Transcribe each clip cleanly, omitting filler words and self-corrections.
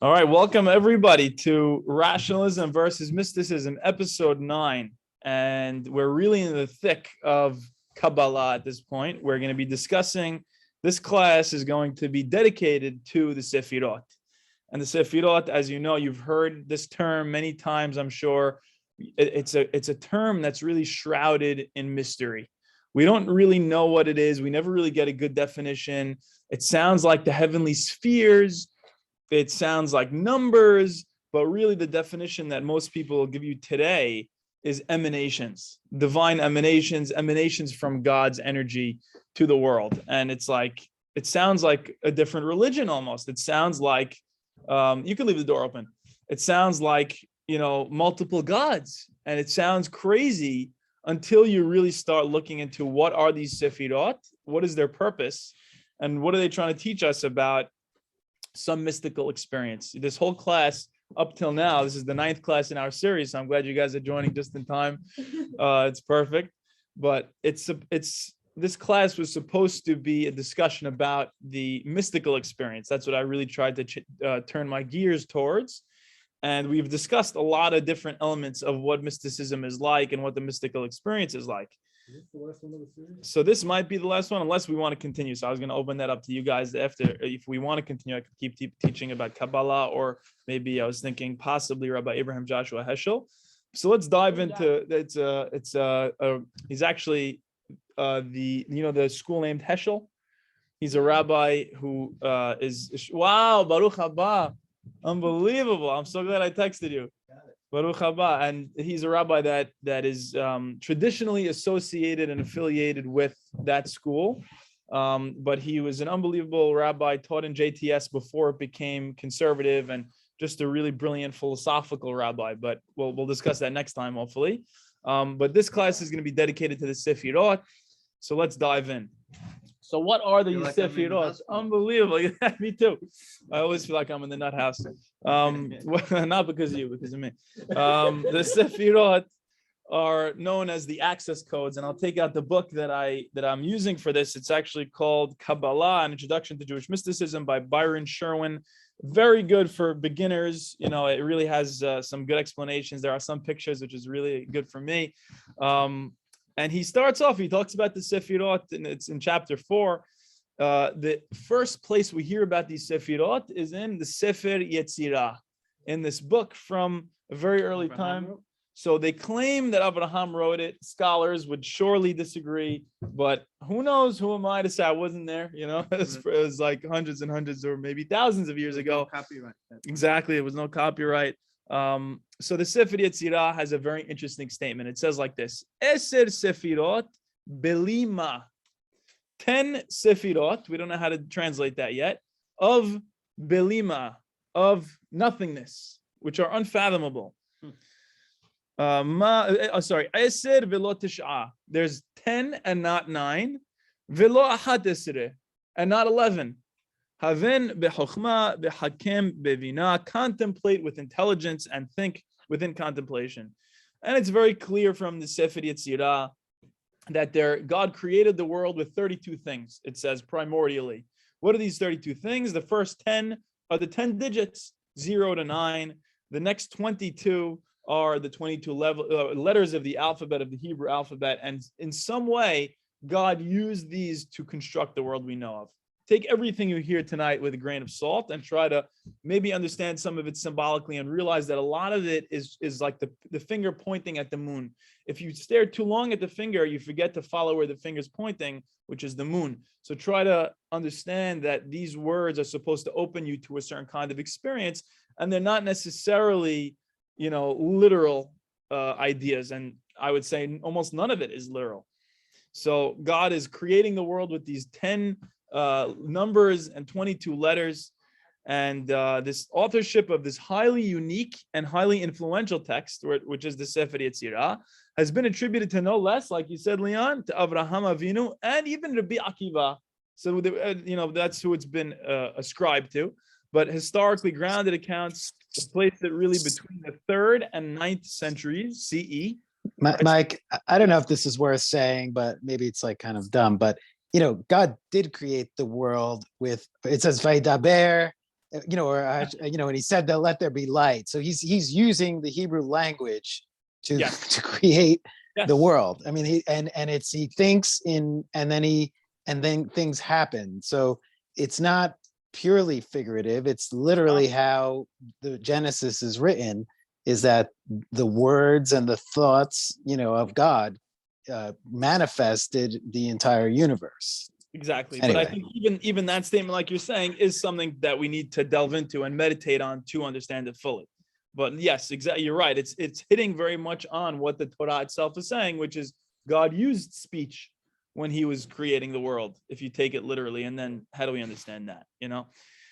All right, welcome everybody to Rationalism versus Mysticism, episode 9. And we're really in the thick of Kabbalah at this point. We're going to be discussing, this class is going to be dedicated to the Sefirot. And the Sefirot, as you know, you've heard this term many times, I'm sure. It's a term that's really shrouded in mystery. We don't really know what it is. We never really get a good definition. It sounds like the heavenly spheres. It sounds like numbers, but really the definition that most people will give you today is emanations, divine emanations, emanations from God's energy to the world. And it's like, it sounds like a different religion almost. It sounds like, you can leave the door open. It sounds like, multiple gods. And it sounds crazy until you really start looking into what are these Sefirot, what is their purpose, and what are they trying to teach us about some mystical experience. This whole class up till now, this is the 9th class in our series, so I'm glad you guys are joining just in time. It's perfect. But this class was supposed to be a discussion about the mystical experience. That's what I really tried to turn my gears towards. And we've discussed a lot of different elements of what mysticism is like and what the mystical experience is like. Is this the last one of the series? So this might be the last one, unless we want to continue. So I was going to open that up to you guys after. If we want to continue, I could keep teaching about Kabbalah, or maybe I was thinking possibly Rabbi Abraham Joshua Heschel. So let's dive into he's actually the school named Heschel. He's a rabbi who is Baruch haba, unbelievable. I'm so glad I texted you. Baruch haba, and he's a rabbi that is traditionally associated and affiliated with that school, but he was an unbelievable rabbi, taught in JTS before it became conservative, and just a really brilliant philosophical rabbi. But we'll discuss that next time, hopefully. But this class is going to be dedicated to the Sefirot, so let's dive in. So what are these Sefirot? Unbelievable. Me too. I always feel like I'm in the nut house. Not because of you, because of me. The Sefirot are known as the access codes, and I'll take out the book that I'm using for this. It's actually called Kabbalah, an Introduction to Jewish Mysticism by Byron Sherwin. Very good for beginners. It really has some good explanations. There are some pictures, which is really good for me. And he starts off, he talks about the Sefirot, and it's in chapter 4. The first place we hear about these Sefirot is in the Sefer Yetzirah, in this book from a very early time. So they claim that Abraham wrote it. Scholars would surely disagree, but who knows? Who am I to say I wasn't there? It was like hundreds and hundreds or maybe thousands of years ago. No copyright. Exactly, it was no copyright. So the Sefer Yetzirah has a very interesting statement. It says like this: Eser Sefirot belima. 10 Sefirot, we don't know how to translate that yet, of belima, of nothingness, which are unfathomable. Eser velo tish'a. There's 10 and not 9. Velo achat esre, and not 11. Haven bechokhma behakem bevina. Contemplate with intelligence and think within contemplation. And it's very clear from the Sefer Yetzirah that God created the world with 32 things. It says primordially. What are these 32 things? The first 10 are the 10 digits, 0 to 9. The next 22 are the 22 letters of the alphabet, of the Hebrew alphabet. And in some way, God used these to construct the world we know of. Take everything you hear tonight with a grain of salt and try to maybe understand some of it symbolically, and realize that a lot of it is like the finger pointing at the moon. If you stare too long at the finger, you forget to follow where the finger's pointing, which is the moon. So try to understand that these words are supposed to open you to a certain kind of experience, and they're not necessarily, literal ideas. And I would say almost none of it is literal. So God is creating the world with these 10 numbers and 22 letters, and this authorship of this highly unique and highly influential text, which is the Sefer Yetzirah, has been attributed to no less, like you said, Leon, to Avraham Avinu and even Rabbi Akiva. So that's who it's been ascribed to. But historically grounded accounts place it really between the 3rd and 9th centuries CE. Mike, I don't know if this is worth saying, but maybe it's like kind of dumb, but God did create the world with, it says Vaydaber and he said that let there be light. So he's using the Hebrew language to Yes. to create Yes. the world. I mean, he thinks in, and then things happen. So it's not purely figurative. It's literally how the Genesis is written, is that the words and the thoughts, of God manifested the entire universe. Exactly. Anyway. But I think even that statement, like you're saying, is something that we need to delve into and meditate on to understand it fully. But yes, exactly, you're right. It's hitting very much on what the Torah itself is saying, which is God used speech when he was creating the world, if you take it literally. And then how do we understand that?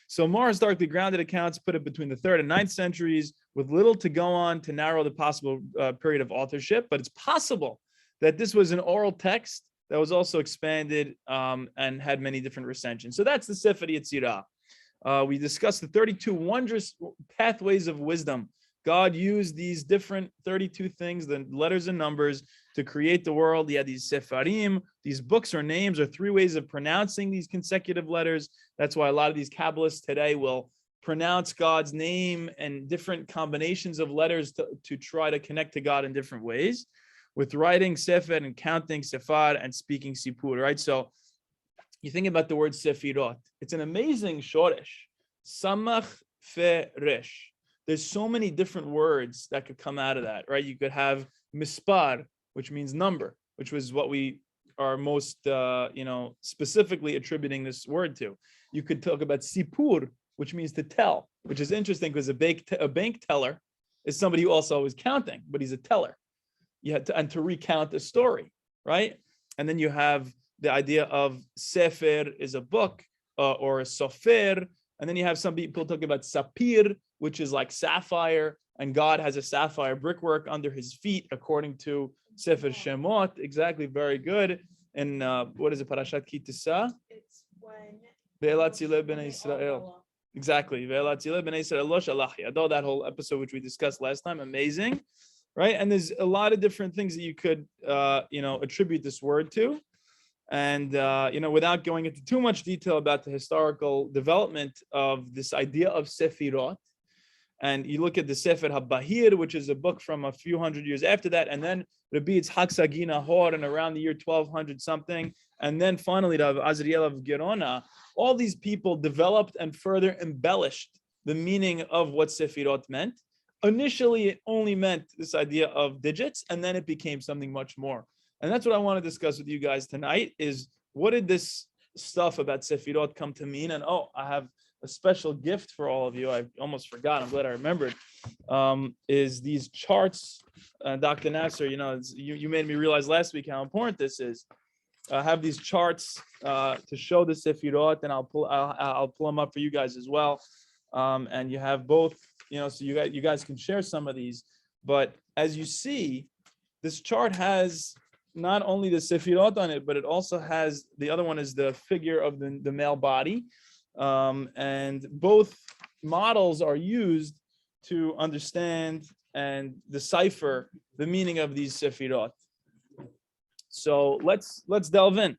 So Morris darkly grounded accounts put it between the 3rd and 9th centuries with little to go on to narrow the possible period of authorship. But it's possible that this was an oral text that was also expanded and had many different recensions. So that's the Sefer Yetzirah. We discussed the 32 wondrous pathways of wisdom. God used these different 32 things, the letters and numbers, to create the world. He had these Sefarim, these books or names, or 3 ways of pronouncing these consecutive letters. That's why a lot of these Kabbalists today will pronounce God's name and different combinations of letters to try to connect to God in different ways, with writing Sefer and counting Sefar and speaking Sipur, right? So you think about the word Sefirot. It's an amazing shoresh. Samach fe resh. There's so many different words that could come out of that, right? You could have mispar, which means number, which was what we are most, specifically attributing this word to. You could talk about sipur, which means to tell, which is interesting because a bank teller is somebody who also was counting, but he's a teller. You had to recount a story, right? And then you have the idea of sefer is a book or a sofer. And then you have some people talking about sapir, which is like sapphire. And God has a sapphire brickwork under his feet, according to Sefer Shemot. Exactly, very good. And what is it, Parashat Ki Tisa? It's when Ve'elat Zileh B'nai Israel. Exactly. Ve'elat Zileh B'nai Israel lo shalach yado. That whole episode, which we discussed last time, amazing. Right, and there's a lot of different things that you could, attribute this word to, and without going into too much detail about the historical development of this idea of Sefirot, and you look at the Sefer HaBahir, which is a book from a few hundred years after that, and then Rabbi Yitzhak Sagi Nahor, and around the year 1200 something, and then finally the Azriel of Gerona. All these people developed and further embellished the meaning of what Sefirot meant. Initially, it only meant this idea of digits, and then it became something much more. And that's what I want to discuss with you guys tonight, is what did this stuff about Sefirot come to mean? And I have a special gift for all of you. I almost forgot. I'm glad I remembered. Is these charts, Dr. Nasser, you made me realize last week how important this is. I have these charts to show the Sefirot, and I'll pull them up for you guys as well. And you have both, so you guys can share some of these. But as you see, this chart has not only the Sefirot on it, but it also has, the other one is the figure of the male body. And both models are used to understand and decipher the meaning of these Sefirot. So let's delve in.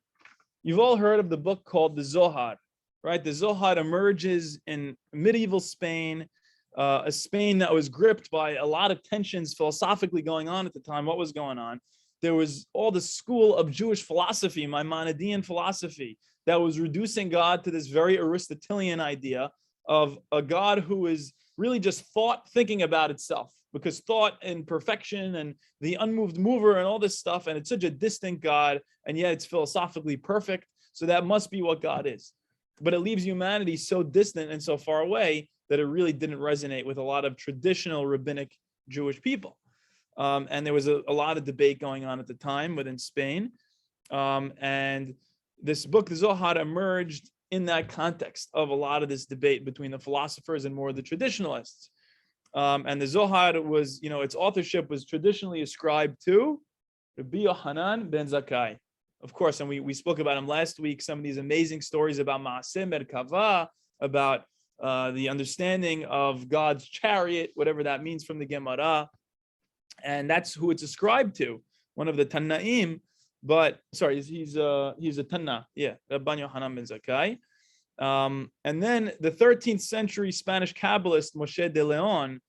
You've all heard of the book called the Zohar, right? The Zohar emerges in medieval Spain, a Spain that was gripped by a lot of tensions philosophically going on at the time. What was going on? There was all the school of Jewish philosophy, Maimonidean philosophy, that was reducing God to this very Aristotelian idea of a God who is really just thought thinking about itself, because thought and perfection and the unmoved mover and all this stuff, and it's such a distant God, and yet it's philosophically perfect. So that must be what God is. But it leaves humanity so distant and so far away that it really didn't resonate with a lot of traditional rabbinic Jewish people. And there was a lot of debate going on at the time within Spain. And this book, the Zohar, emerged in that context of a lot of this debate between the philosophers and more the traditionalists. And the Zohar was, its authorship was traditionally ascribed to Rabbi Yohanan ben Zakkai. Of course, and we spoke about him last week, some of these amazing stories about Maaseh Merkava, about the understanding of God's chariot, whatever that means from the Gemara. And that's who it's ascribed to, one of the Tannaim. But sorry, he's a Tanna, Rabban Yohanan ben Zakkai. And then the 13th century Spanish Kabbalist Moshe de Leon,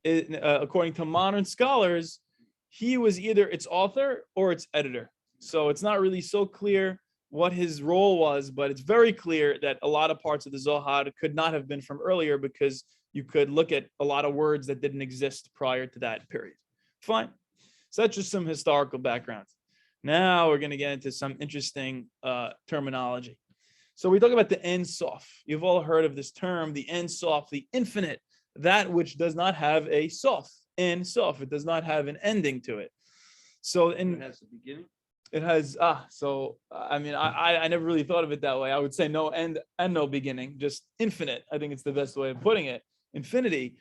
according to modern scholars, he was either its author or its editor. So it's not really so clear what his role was, but it's very clear that a lot of parts of the Zohar could not have been from earlier, because you could look at a lot of words that didn't exist prior to that period. Fine. So that's just some historical background. Now we're going to get into some interesting terminology. So we talk about the Ein Sof. You've all heard of this term, the Ein Sof, the infinite, that which does not have a sof. Ein Sof, it does not have an ending to it. So it has a beginning. It has I mean, I never really thought of it that way. I would say no end and no beginning, just infinite. I think it's the best way of putting it. Infinity.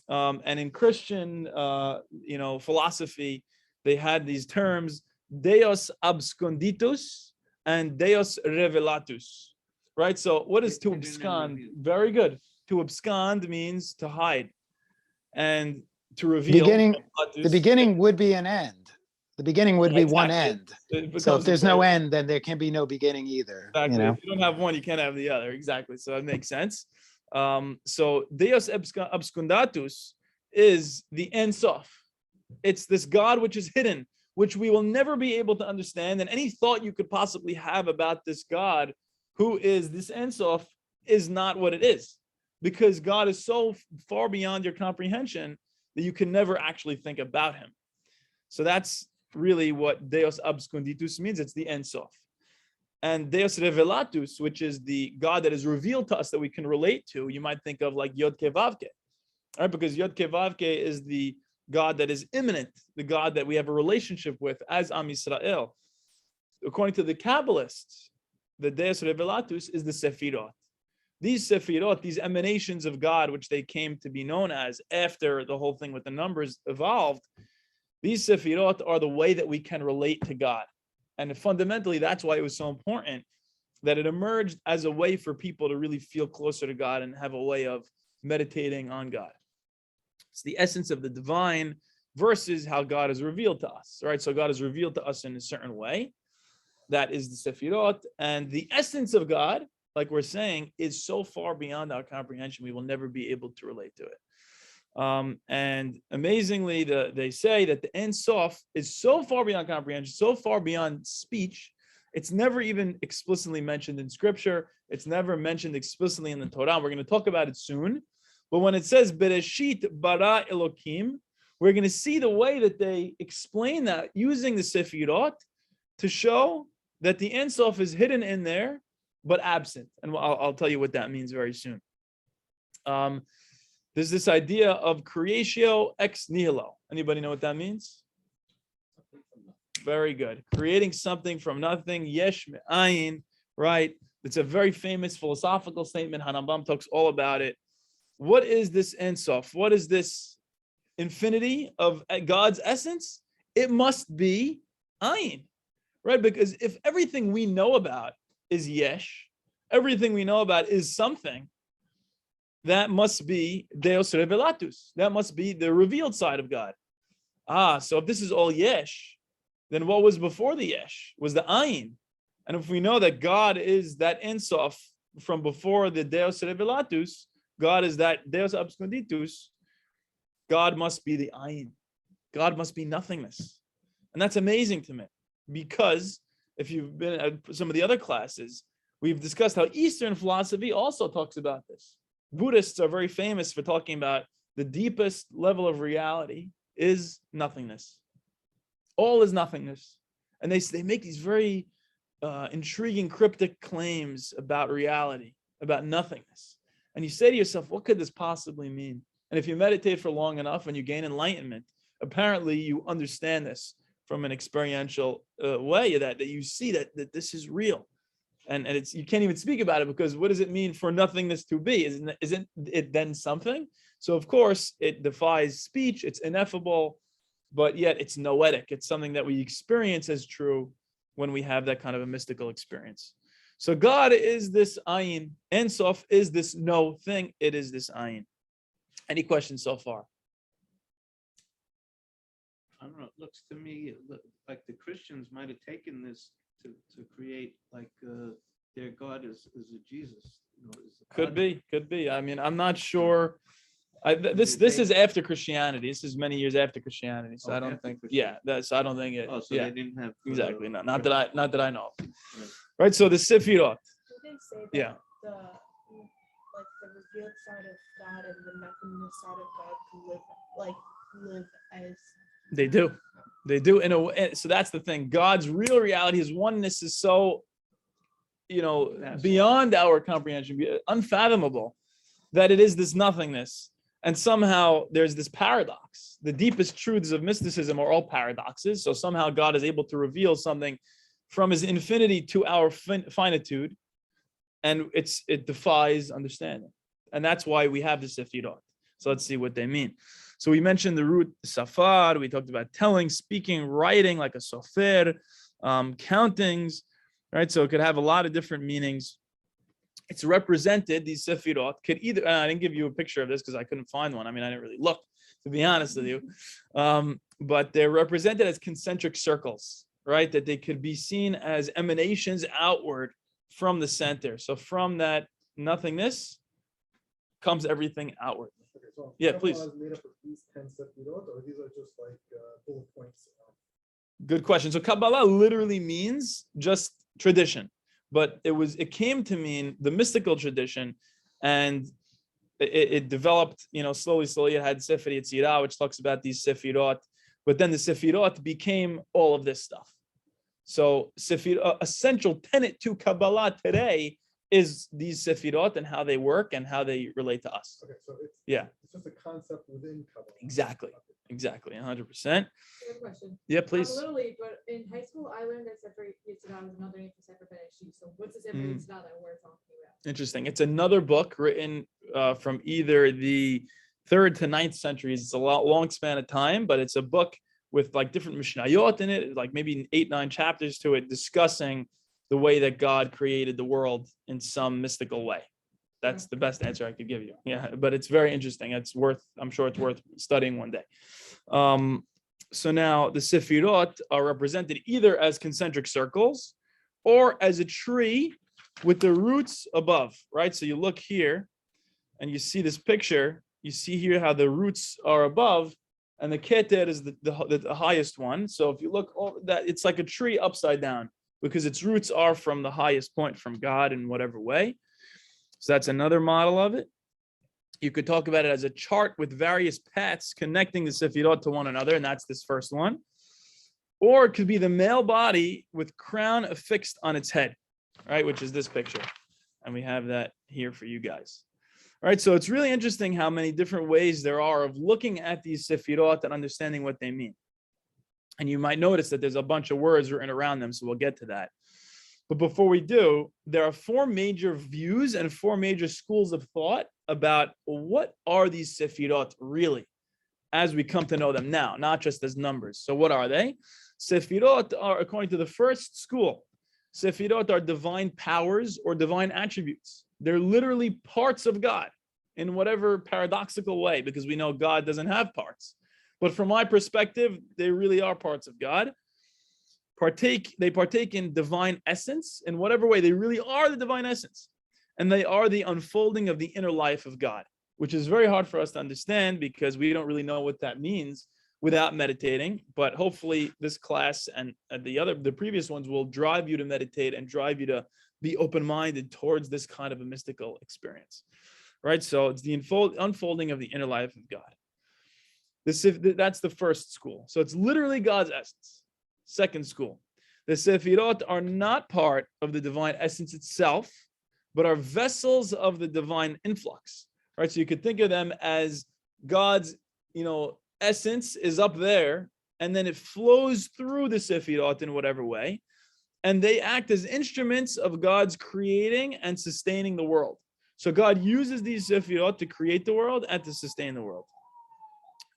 And in Christian philosophy, they had these terms, Deus absconditus and Deus revelatus. Right? So what is to abscond? Very good. To abscond means to hide. And to reveal. The beginning would be an end. The beginning would be one end. So if there's no end, then there can be no beginning either. Exactly. If you don't have one, you can't have the other. Exactly. So that makes sense. So Deus abscondatus is the Ein Sof. It's this God which is hidden, which we will never be able to understand. And any thought you could possibly have about this God, who is this Ein Sof, is not what it is, because God is so far beyond your comprehension that you can never actually think about him. So that's really what Deus absconditus means. It's the Ein Sof. And Deus revelatus, which is the God that is revealed to us that we can relate to, you might think of like Yod Ke Vav Ke, right? Because Yod Ke Vav Ke is the God that is immanent, the God that we have a relationship with as Am Yisrael. According to the Kabbalists, the Deus revelatus is the Sefirot. These Sefirot, these emanations of God, which they came to be known as after the whole thing with the numbers evolved, these Sefirot are the way that we can relate to God. And fundamentally, that's why it was so important that it emerged as a way for people to really feel closer to God and have a way of meditating on God. It's the essence of the divine versus how God is revealed to us, right? So God is revealed to us in a certain way. That is the Sefirot. And the essence of God, like we're saying, is so far beyond our comprehension, we will never be able to relate to it. And amazingly, they say that the Ein Sof is so far beyond comprehension, so far beyond speech. It's never even explicitly mentioned in scripture. It's never mentioned explicitly in the Torah. We're going to talk about it soon. But when it says Bereshit bara Elokim, we're going to see the way that they explain that using the Sefirot to show that the Ein Sof is hidden in there, but absent. And I'll tell you what that means very soon. There's this idea of creatio ex nihilo. Anybody know what that means? Very good. Creating something from nothing, yesh me'ayin, right? It's a very famous philosophical statement. Hanambam talks all about it. What is this Ein Sof? What is this infinity of God's essence? It must be ayin, right? Because if everything we know about is yesh, everything we know about is something, that must be Deus revelatus. That must be the revealed side of God. So if this is all yesh, then what was before the yesh was the ayin. And if we know that God is that Ein Sof from before the Deus revelatus, God is that Deus absconditus, God must be the ayin. God must be nothingness. And that's amazing to me, because if you've been at some of the other classes, we've discussed how Eastern philosophy also talks about this. Buddhists are very famous for talking about the deepest level of reality is nothingness. All is nothingness. And they make these very intriguing, cryptic claims about reality, about nothingness. And you say to yourself, what could this possibly mean? And if you meditate for long enough and you gain enlightenment, apparently you understand this from an experiential way, that you see that this is real. And it's, you can't even speak about it, because what does it mean for nothingness to be? Isn't it then something? So of course it defies speech, it's ineffable, but yet it's noetic. It's something that we experience as true when we have that kind of a mystical experience. So God is this ayin. Ein Sof is this no thing. It is this ayin. Any questions so far? I don't know. It looks to me like the Christians might have taken this to create like their God is a Jesus. Is the Could God. be. I mean, I'm not sure. This is after Christianity. This is many years after Christianity. So I don't After think. Christianity. Yeah, I don't think it. Oh, so Yeah, they didn't have exactly. No, not that I know of. Right. Right. So the Sefirot. Do they say that Yeah. the revealed side of God and the nothingness side of God can live as They do. They do in a way. So that's the thing. God's real reality, his oneness is so, Yes. beyond our comprehension, unfathomable, that it is this nothingness. And somehow there's this paradox. The deepest truths of mysticism are all paradoxes. So somehow God is able to reveal something from his infinity to our finitude, and it defies understanding. And that's why we have the Sefirot. So let's see what they mean. So we mentioned the root safar. We talked about telling, speaking, writing, like a sofer, countings, right? So it could have a lot of different meanings. It's represented, these Sefirot could either, and I didn't give you a picture of this because I couldn't find one. I mean, I didn't really look, to be honest with you. But they're represented as concentric circles, right? That they could be seen as emanations outward from the center. So from that nothingness comes everything outward. Okay, so Yeah, Kabbalah please. is made up of these 10 Sefirot, or these are just like bullet points? Good question. So Kabbalah literally means just tradition, but it came to mean the mystical tradition, and it developed, slowly. It had Sefer Yetzirah, which talks about these Sefirot, but then the Sefirot became all of this stuff. So a central tenet to Kabbalah today is these Sefirot and how they work and how they relate to us. Okay, so it's just a concept within Kabbalah. Exactly. Okay. Exactly, 100%. Good question. Yeah, I'm please. a little late, but in high school, I learned that Sefer Yetzirah was another name for Sefer Bereshit. So what's the Sefer Yetzirah that we're talking about? Interesting. It's another book written from either the 3rd to 9th centuries. It's a long span of time, but it's a book with like different Mishnayot in it, like maybe 8-9 chapters to it, discussing the way that God created the world in some mystical way. That's the best answer I could give you. Yeah, but it's very interesting. I'm sure it's worth studying one day. So now the Sefirot are represented either as concentric circles or as a tree with the roots above, right? So you look here and you see this picture. You see here how the roots are above, and the keter is the highest one. So if you look, that it's like a tree upside down because its roots are from the highest point, from God in whatever way. So that's another model of it. You could talk about it as a chart with various paths connecting the Sefirot to one another, and that's this first one. Or it could be the male body with crown affixed on its head, right? Which is this picture. And we have that here for you guys. All right, so it's really interesting how many different ways there are of looking at these Sefirot and understanding what they mean. And you might notice that there's a bunch of words written around them, so we'll get to that. But before we do, there are 4 major views and 4 major schools of thought about what are these Sefirot really, as we come to know them now, not just as numbers. So what are they? Sefirot are, according to the first school, Sefirot are divine powers or divine attributes. They're literally parts of God in whatever paradoxical way, because we know God doesn't have parts. But from my perspective, they really are parts of God. They partake in divine essence in whatever way. They really are the divine essence, and they are the unfolding of the inner life of God, which is very hard for us to understand because we don't really know what that means without meditating. But hopefully this class and the previous ones will drive you to meditate and drive you to be open-minded towards this kind of a mystical experience, right? So it's the unfolding of the inner life of God. That's the first school. So it's literally God's essence. Second school, the Sefirot are not part of the divine essence itself, but are vessels of the divine influx, right? So you could think of them as God's, essence is up there, and then it flows through the Sefirot in whatever way, and they act as instruments of God's creating and sustaining the world. So God uses these Sefirot to create the world and to sustain the world.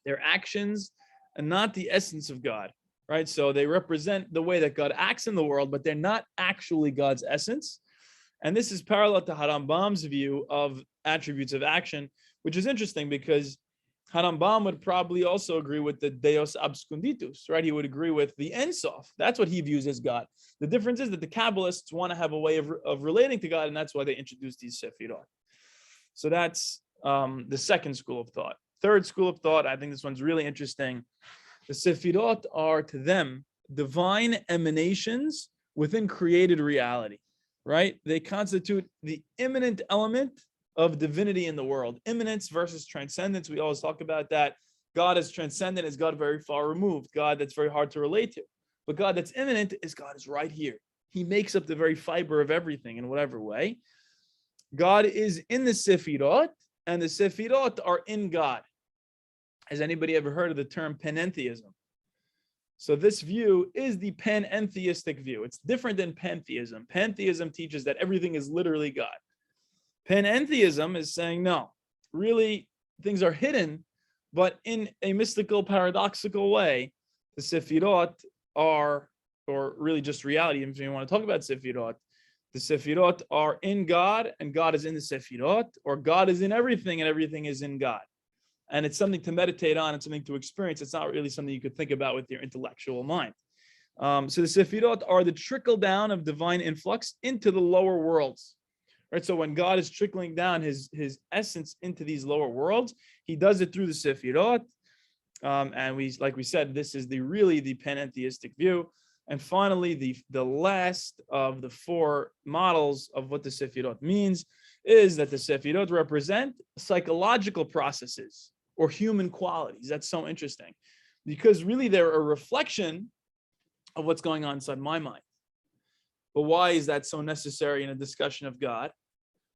Their actions and not the essence of God. Right, so they represent the way that God acts in the world, but they're not actually God's essence. And this is parallel to Harambam's view of attributes of action, which is interesting because Harambam would probably also agree with the Deus absconditus, right? He would agree with the Ein Sof. That's what he views as God. The difference is that the Kabbalists want to have a way of relating to God, and that's why they introduced these Sefirot. So that's the second school of thought. Third school of thought, I think this one's really interesting. The Sefirot are to them divine emanations within created reality, right? They constitute the immanent element of divinity in the world. Immanence versus transcendence. We always talk about that. God is transcendent, is God very far removed. God that's very hard to relate to. But God that's immanent is God is right here. He makes up the very fiber of everything in whatever way. God is in the Sefirot, and the Sefirot are in God. Has anybody ever heard of the term panentheism? So this view is the panentheistic view. It's different than pantheism. Pantheism teaches that everything is literally God. Panentheism is saying, no, really, things are hidden, but in a mystical, paradoxical way, the Sefirot are, or really just reality, if you want to talk about Sefirot, the Sefirot are in God, and God is in the Sefirot, or God is in everything, and everything is in God. And it's something to meditate on, it's something to experience. It's not really something you could think about with your intellectual mind. So the Sefirot are the trickle down of divine influx into the lower worlds. Right, so when God is trickling down his essence into these lower worlds, he does it through the Sefirot. And like we said, this is really the panentheistic view. And finally, the last of the four models of what the Sefirot means is that the Sefirot represent psychological processes or human qualities. That's so interesting, because really they're a reflection of what's going on inside my mind. But why is that so necessary in a discussion of God?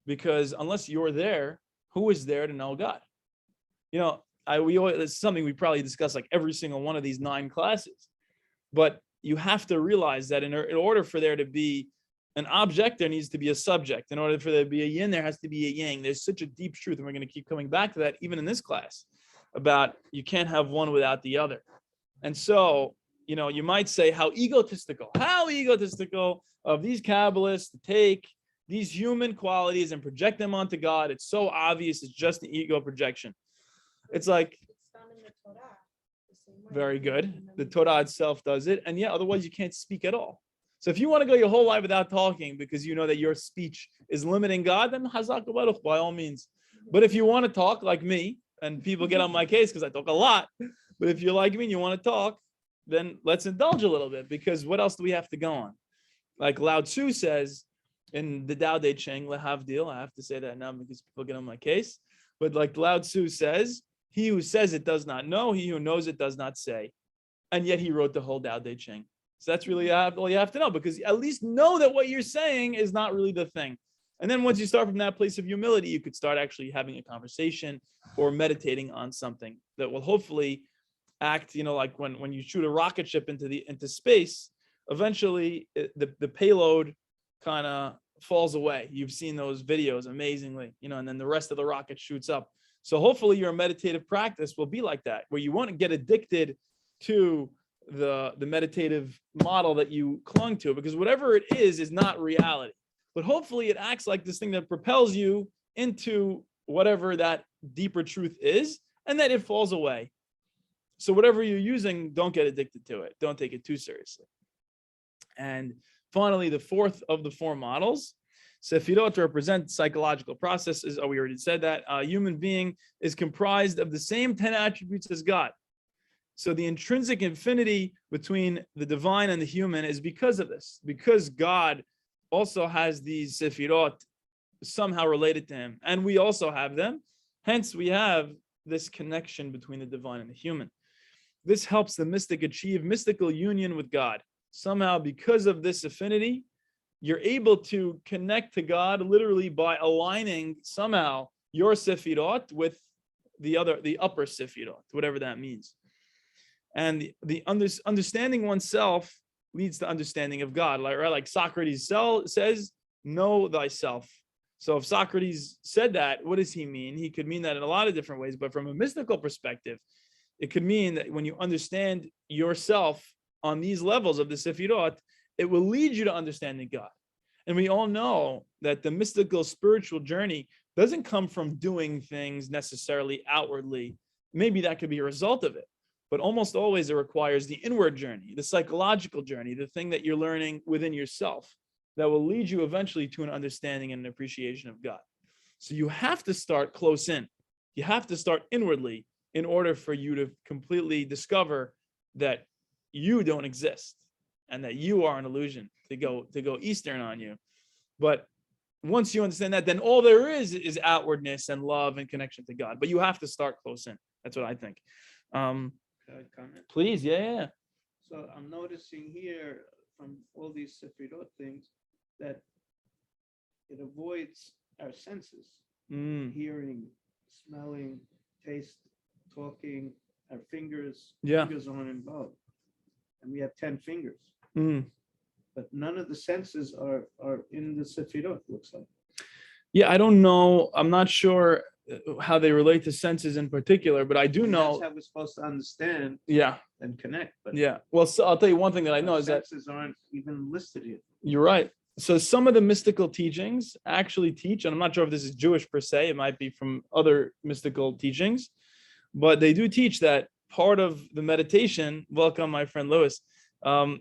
Because unless you're there, who is there to know God? You know, it's something we probably discuss like every single one of these 9 classes. But you have to realize that in order for there to be an object, there needs to be a subject. In order for there to be a yin, there has to be a yang. There's such a deep truth, and we're going to keep coming back to that even in this class, about you can't have one without the other. And so, you know, you might say how egotistical of these Kabbalists to take these human qualities and project them onto God. It's so obvious. It's just an ego projection. It's like, It's found in the Torah. The same way. very good. The Torah itself does it. And yeah, otherwise you can't speak at all. So if you want to go your whole life without talking because you know that your speech is limiting God, then Hazak Baruch, by all means. But if you want to talk like me, and people get on my case because I talk a lot, but if you're like me and you want to talk, then let's indulge a little bit, because what else do we have to go on? Like Lao Tzu says in the Tao Te Ching, Lehavdil, I have to say that now because people get on my case, but like Lao Tzu says, he who says it does not know, he who knows it does not say. And yet he wrote the whole Tao Te Ching. So that's really all you have to know, because at least know that what you're saying is not really the thing. And then once you start from that place of humility, you could start actually having a conversation or meditating on something that will hopefully act, you know, like when you shoot a rocket ship into space, eventually the payload kind of falls away. You've seen those videos amazingly, you know, and then the rest of the rocket shoots up. So hopefully your meditative practice will be like that, where you won't get addicted to the meditative model that you clung to, because whatever it is not reality. But hopefully it acts like this thing that propels you into whatever that deeper truth is, and that it falls away. So whatever you're using, don't get addicted to it. Don't take it too seriously. And finally, the fourth of the 4 models, Sefirot represent psychological processes. Oh, we already said that. A human being is comprised of the same 10 attributes as God. So the intrinsic infinity between the divine and the human is because of this, because God also has these Sefirot somehow related to him, and we also have them. Hence, we have this connection between the divine and the human. This helps the mystic achieve mystical union with God. Somehow, because of this affinity, you're able to connect to God literally by aligning somehow your Sefirot with the upper Sefirot, whatever that means. And the understanding oneself leads to understanding of God. Like Socrates says, know thyself. So if Socrates said that, what does he mean? He could mean that in a lot of different ways, but from a mystical perspective, it could mean that when you understand yourself on these levels of the Sefirot, it will lead you to understanding God. And we all know that the mystical spiritual journey doesn't come from doing things necessarily outwardly, maybe that could be a result of it. But almost always it requires the inward journey, the psychological journey, the thing that you're learning within yourself that will lead you eventually to an understanding and an appreciation of God. So you have to start close in. You have to start inwardly in order for you to completely discover that you don't exist and that you are an illusion, to go Eastern on you. But once you understand that, then all there is outwardness and love and connection to God. But you have to start close in. That's what I think. Can I comment? Please, yeah. So I'm noticing here from all these Sefirot things that it avoids our senses, hearing, smelling, taste, talking, our fingers. Yeah. Fingers aren't involved. And we have 10 fingers. Mm. But none of the senses are in the Sefirot, looks like. Yeah, I don't know. I'm not sure how they relate to senses in particular, but I do And know. that's how we're supposed to understand Yeah, and connect. But yeah. Well, so I'll tell you one thing that I know our is that senses aren't even listed here. you're right. So some of the mystical teachings actually teach, and I'm not sure if this is Jewish per se, it might be from other mystical teachings, but they do teach that part of the meditation, welcome my friend Lewis,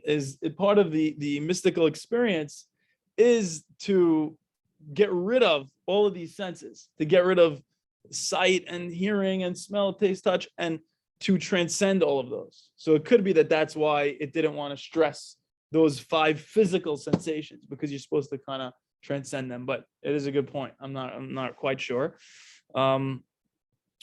is part of the mystical experience is to get rid of all of these senses, to get rid of sight and hearing and smell, taste, touch, and to transcend all of those. So it could be that that's why it didn't want to stress those 5 physical sensations, because you're supposed to kind of transcend them. But it is a good point. I'm not quite sure. All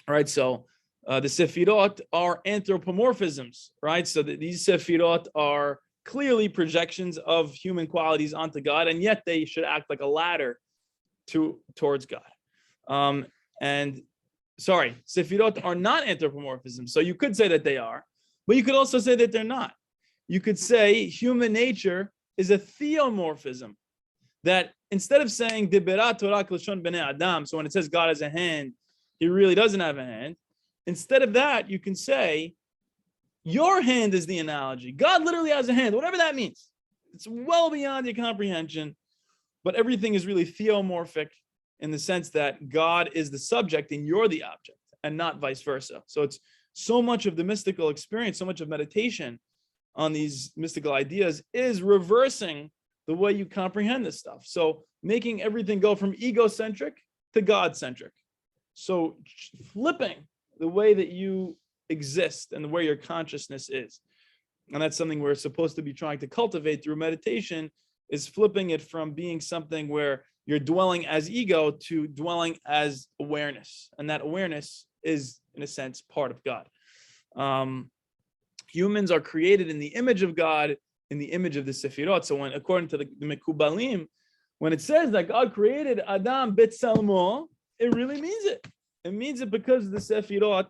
right. So the Sefirot are anthropomorphisms, right? So these Sefirot are clearly projections of human qualities onto God, and yet they should act like a ladder towards God. Sefirot are not anthropomorphisms. So you could say that they are, but you could also say that they're not. You could say human nature is a theomorphism, that instead of saying Dibera Torah Klashon Bnei Adam, so when it says God has a hand, he really doesn't have a hand. Instead of that, you can say your hand is the analogy. God literally has a hand, whatever that means. It's well beyond your comprehension, but everything is really theomorphic in the sense that God is the subject and you're the object, and not vice versa. So it's so much of the mystical experience, so much of meditation on these mystical ideas is reversing the way you comprehend this stuff. So making everything go from egocentric to God-centric. So flipping the way that you exist and the way your consciousness is. And that's something we're supposed to be trying to cultivate through meditation, is flipping it from being something where you're dwelling as ego to dwelling as awareness. And that awareness is, in a sense, part of God. Humans are created in the image of God, in the image of the Sefirot. So when, according to the Mekubalim, when it says that God created Adam B'Tselmo, it really means it. It means it because the Sefirot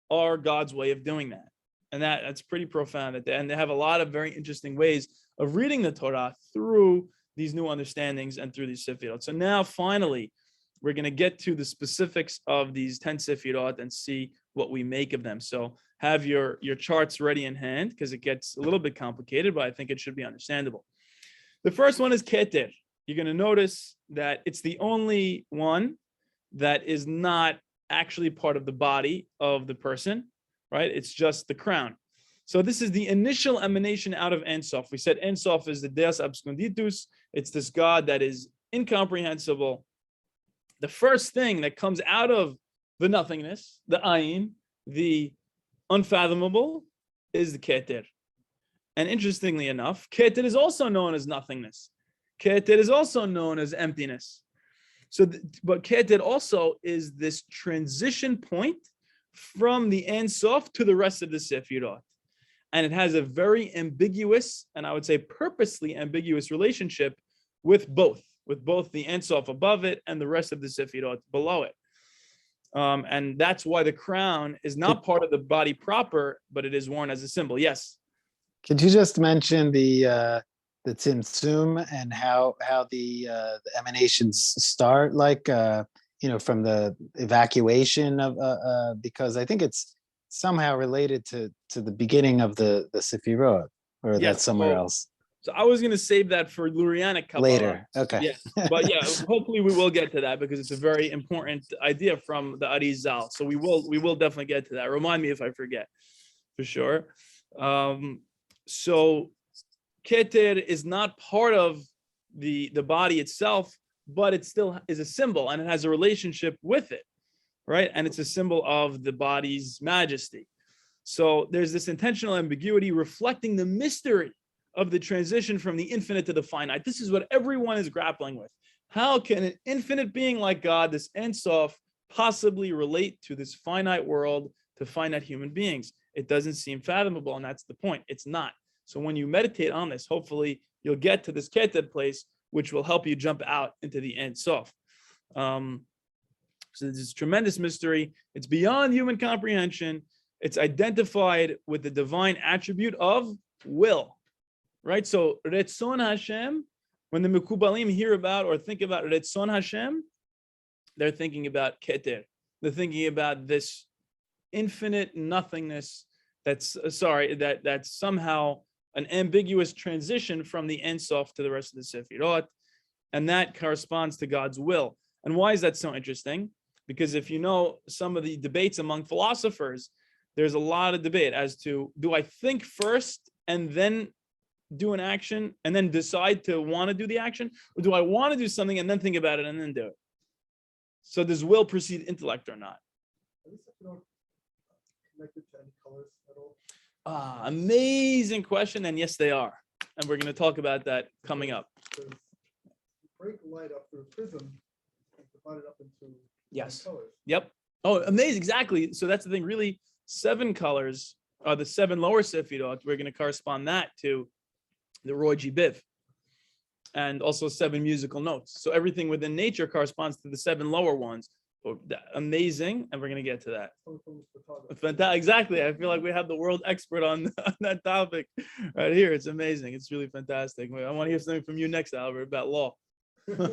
are God's way of doing that. And that's pretty profound. And they have a lot of very interesting ways of reading the Torah through these new understandings and through these Sefirot. So now, finally, we're going to get to the specifics of these 10 Sefirot and see what we make of them. So have your charts ready in hand, because it gets a little bit complicated, but I think it should be understandable. The first one is Keter. You're going to notice that it's the only one that is not actually part of the body of the person, right? It's just the crown. So this is the initial emanation out of Ein Sof. We said Ein Sof is the Deus Absconditus. It's this God that is incomprehensible. The first thing that comes out of the nothingness, the Ayin, the unfathomable, is the Keter. And interestingly enough, Keter is also known as nothingness. Keter is also known as emptiness. But Keter also is this transition point from the Ein Sof to the rest of the Sefirot. And it has a very ambiguous, and I would say purposely ambiguous, relationship with both the Ein Sof above it and the rest of the Sefirot below it. And that's why the crown is not part of the body proper, but it is worn as a symbol. Yes. Could you just mention the Tzimtzum and how the emanations start, like from the evacuation of because I think it's somehow related to the beginning of the Sefirot, or Yes, that's somewhere well, else. So I was going to save that for Lurianic Kabbalah. Later. Okay. Yes, but yeah, hopefully we will get to that because it's a very important idea from the Arizal. So we will definitely get to that. Remind me if I forget, for sure. So Keter is not part of the body itself, but it still is a symbol and it has a relationship with it, right? And it's a symbol of the body's majesty. So there's this intentional ambiguity reflecting the mystery of the transition from the infinite to the finite. This is what everyone is grappling with. How can an infinite being like God, this Ein Sof, possibly relate to this finite world, to finite human beings? It doesn't seem fathomable, and that's the point. It's not. So when you meditate on this, hopefully you'll get to this Keter place, which will help you jump out into the Ein Sof. So this is tremendous mystery. It's beyond human comprehension. It's identified with the divine attribute of will. Right, so Retzon Hashem, when the Mekubalim hear about or think about Retzon Hashem, they're thinking about Keter. They're thinking about this infinite nothingness that's somehow an ambiguous transition from the Ein Sof to the rest of the Sefirot, and that corresponds to God's will. And why is that so interesting? Because if you know some of the debates among philosophers, there's a lot of debate as to, do I think first and then do an action and then decide to want to do the action, or do I want to do something and then think about it and then do it? So does will precede intellect or not? At least if you don't connect it to any colors at all. Amazing question, and yes, they are, and we're going to talk about that coming up. Because you break light up through a prism and divide it up into Yes. colors. Yep. Oh, amazing! Exactly. So that's the thing. Really, 7 colors are the 7 lower Sefirot. We're going to correspond that to the Roy G. Biv, and also 7 musical notes. So everything within nature corresponds to the 7 lower ones. Amazing, and we're going to get to that. Fantastic. Exactly. I feel like we have the world expert on that topic right here. It's amazing. It's really fantastic. I want to hear something from you next, Albert, about law. Is the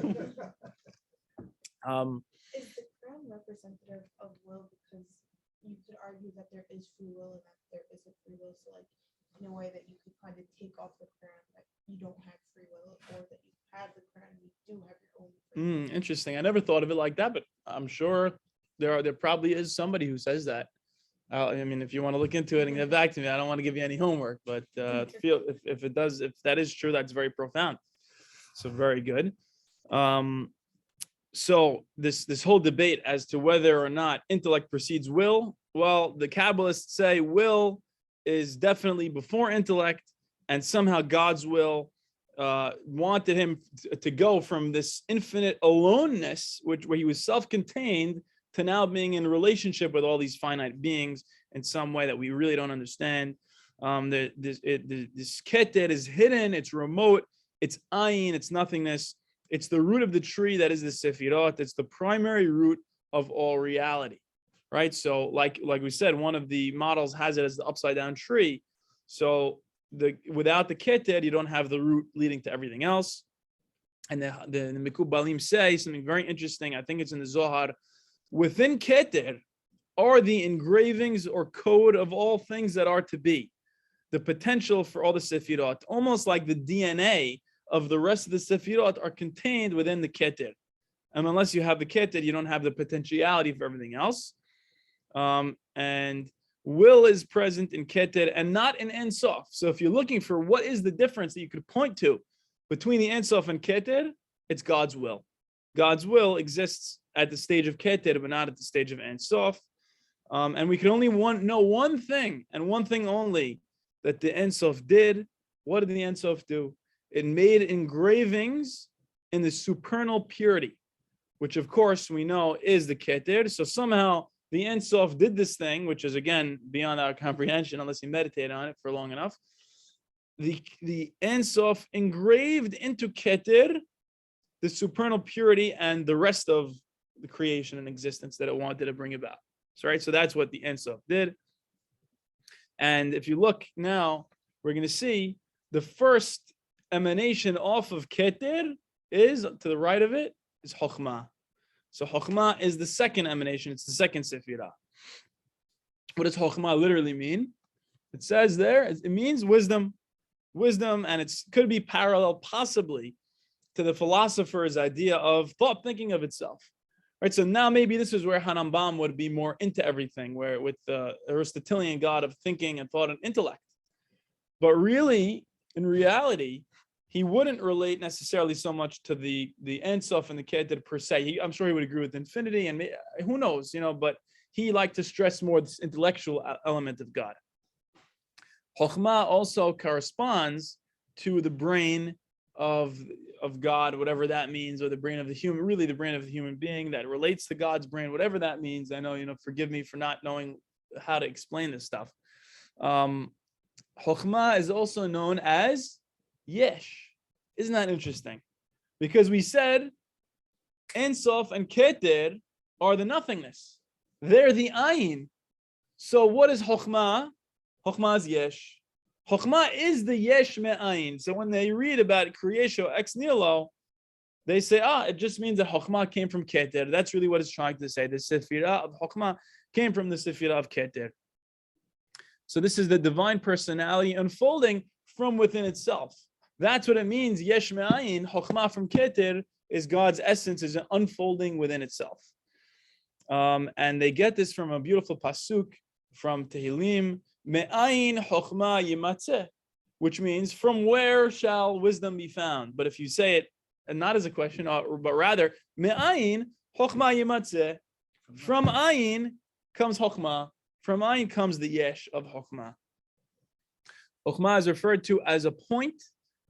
crown representative of will? Because you could argue that there is free will and that there isn't free will. So like, in a way that you could kind of take off the crown that you don't have free will, or that you have the crown, you do have your own free will. Interesting. I never thought of it like that, but I'm sure there probably is somebody who says that. I mean, if you want to look into it and get back to me, I don't want to give you any homework, but if that is true, that's very profound. So very good. So this whole debate as to whether or not intellect precedes will, well, the Kabbalists say will is definitely before intellect, and somehow God's will wanted him to go from this infinite aloneness, where he was self-contained, to now being in relationship with all these finite beings in some way that we really don't understand. This Keter is hidden, it's remote, it's ayin, it's nothingness. It's the root of the tree that is the Sefirot. It's the primary root of all reality, right? So like we said, one of the models has it as the upside down tree. So without the Keter, you don't have the root leading to everything else. And the Mekubalim say something very interesting. I think it's in the Zohar. Within Keter are the engravings or code of all things that are to be. The potential for all the Sefirot, almost like the DNA of the rest of the Sefirot, are contained within the Keter. And unless you have the Keter, you don't have the potentiality for everything else. And will is present in Keter and not in Ein Sof. So if you're looking for what is the difference that you could point to between the Ein Sof and Keter, it's God's will. God's will exists at the stage of Keter, but not at the stage of Ein Sof. And we can only know one thing, and one thing only, that the Ein Sof did. What did the Ein Sof do? It made engravings in the supernal purity, which of course we know is the Keter. So somehow the Ein Sof did this thing, which is again beyond our comprehension unless you meditate on it for long enough. The Ein Sof engraved into Keter the supernal purity and the rest of the creation and existence that it wanted to bring about. So, right, so that's what the Ein Sof did. And if you look now, we're going to see the first emanation off of Keter is, to the right of it, is Chokhmah. So Chokhmah is the second emanation. It's the second Sefirah. What does Chokhmah literally mean? It says there, it means wisdom. wisdom, and it could be parallel possibly to the philosopher's idea of thought thinking of itself. Right, so now maybe this is where Hanambam would be more into everything, where with the Aristotelian God of thinking and thought and intellect. But really, in reality, he wouldn't relate necessarily so much to the Ein Sof and the Keter per se. I'm sure he would agree with infinity, and who knows, but he liked to stress more this intellectual element of God. Chokhmah also corresponds to the brain of God, whatever that means, or the brain of the human, really the brain of the human being that relates to God's brain, whatever that means. I know, forgive me for not knowing how to explain this stuff. Chokhmah is also known as Yesh. Isn't that interesting? Because we said Ein Sof and Keter are the nothingness. They're the Ayin. So what is Chokhmah? Chokhmah is Yesh. Chokhmah is the Yesh Me'ayin. So when they read about creation ex nihilo, they say, it just means that Chokhmah came from Keter. That's really what it's trying to say. The Sefirot of Chokhmah came from the Sefirot of Keter. So this is the divine personality unfolding from within itself. That's what it means. Yesh Me'ayin, Chokhmah from Keter, is God's essence, is an unfolding within itself. And they get this from a beautiful pasuk from Tehillim, Me'ayin Chokhmah Yimatzeh, which means from where shall wisdom be found? But if you say it, and not as a question, but rather, Me'ayin Chokhmah Yimatzeh, from Ayin comes Chokhmah, from Ayin comes the Yesh of Chokhmah. Chokhmah is referred to as a point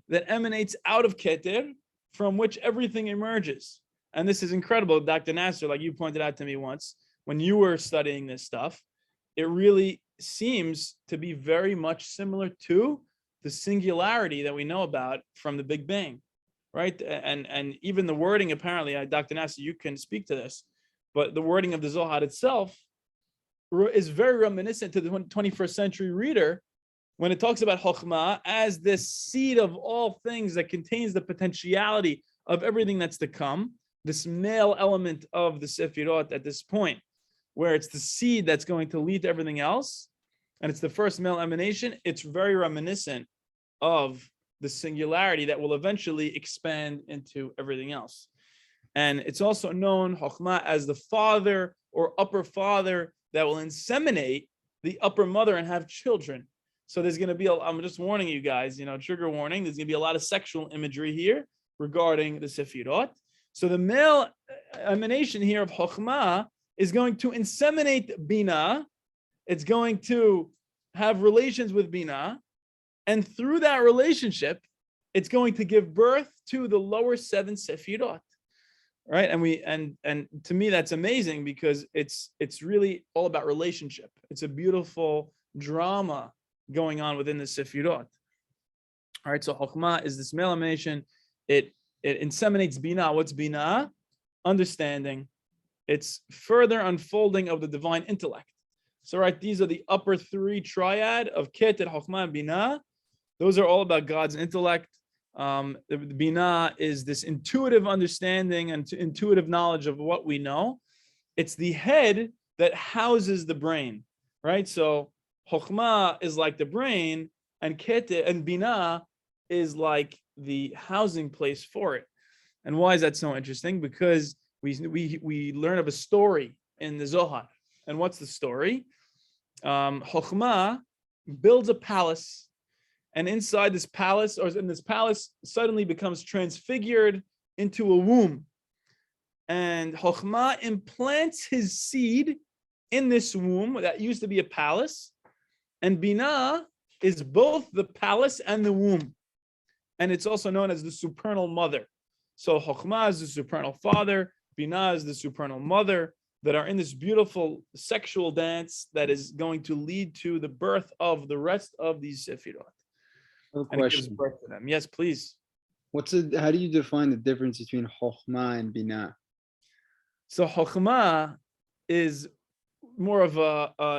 that emanates out of Keter, from which everything emerges. And this is incredible, Dr. Nasser, like you pointed out to me once, when you were studying this stuff, it really seems to be very much similar to the singularity that we know about from the Big Bang, right? And even the wording, apparently, Dr. Nasser, you can speak to this, but the wording of the Zohar itself is very reminiscent to the 21st century reader when it talks about Chokhmah as this seed of all things that contains the potentiality of everything that's to come, this male element of the Sefirot at this point, where it's the seed that's going to lead to everything else, and it's the first male emanation. It's very reminiscent of the singularity that will eventually expand into everything else. And it's also known, Chokhmah, as the father or upper father that will inseminate the upper mother and have children. So there's going to be, I'm just warning you guys, trigger warning, there's going to be a lot of sexual imagery here regarding the Sefirot. So the male emanation here of Chokhmah is going to inseminate Bina. It's going to have relations with Bina. And through that relationship, it's going to give birth to the lower 7 Sefirot. Right? And to me, that's amazing because it's really all about relationship. It's a beautiful drama going on within the Sefirot. All right, so Chokhmah is this male emanation. It inseminates Bina. What's Bina? Understanding. It's further unfolding of the divine intellect. So, right, these are the upper 3 triad of Keter, Chokhmah, and Bina. Those are all about God's intellect. The Bina is this intuitive understanding and intuitive knowledge of what we know. It's the head that houses the brain, right? So Chokhmah is like the brain, and Keter and Bina is like the housing place for it. And why is that so interesting? Because we learn of a story in the Zohar. And what's the story? Chokhmah builds a palace, and inside this palace, suddenly becomes transfigured into a womb. And Chokhmah implants his seed in this womb that used to be a palace. And Bina is both the palace and the womb. And it's also known as the supernal mother. So Chokhmah is the supernal father, Bina is the supernal mother, that are in this beautiful sexual dance that is going to lead to the birth of the rest of these Sefirot. I have a And it gives question. birth to them. Yes, please. How do you define the difference between Chokhmah and Bina? So Chokhmah is more of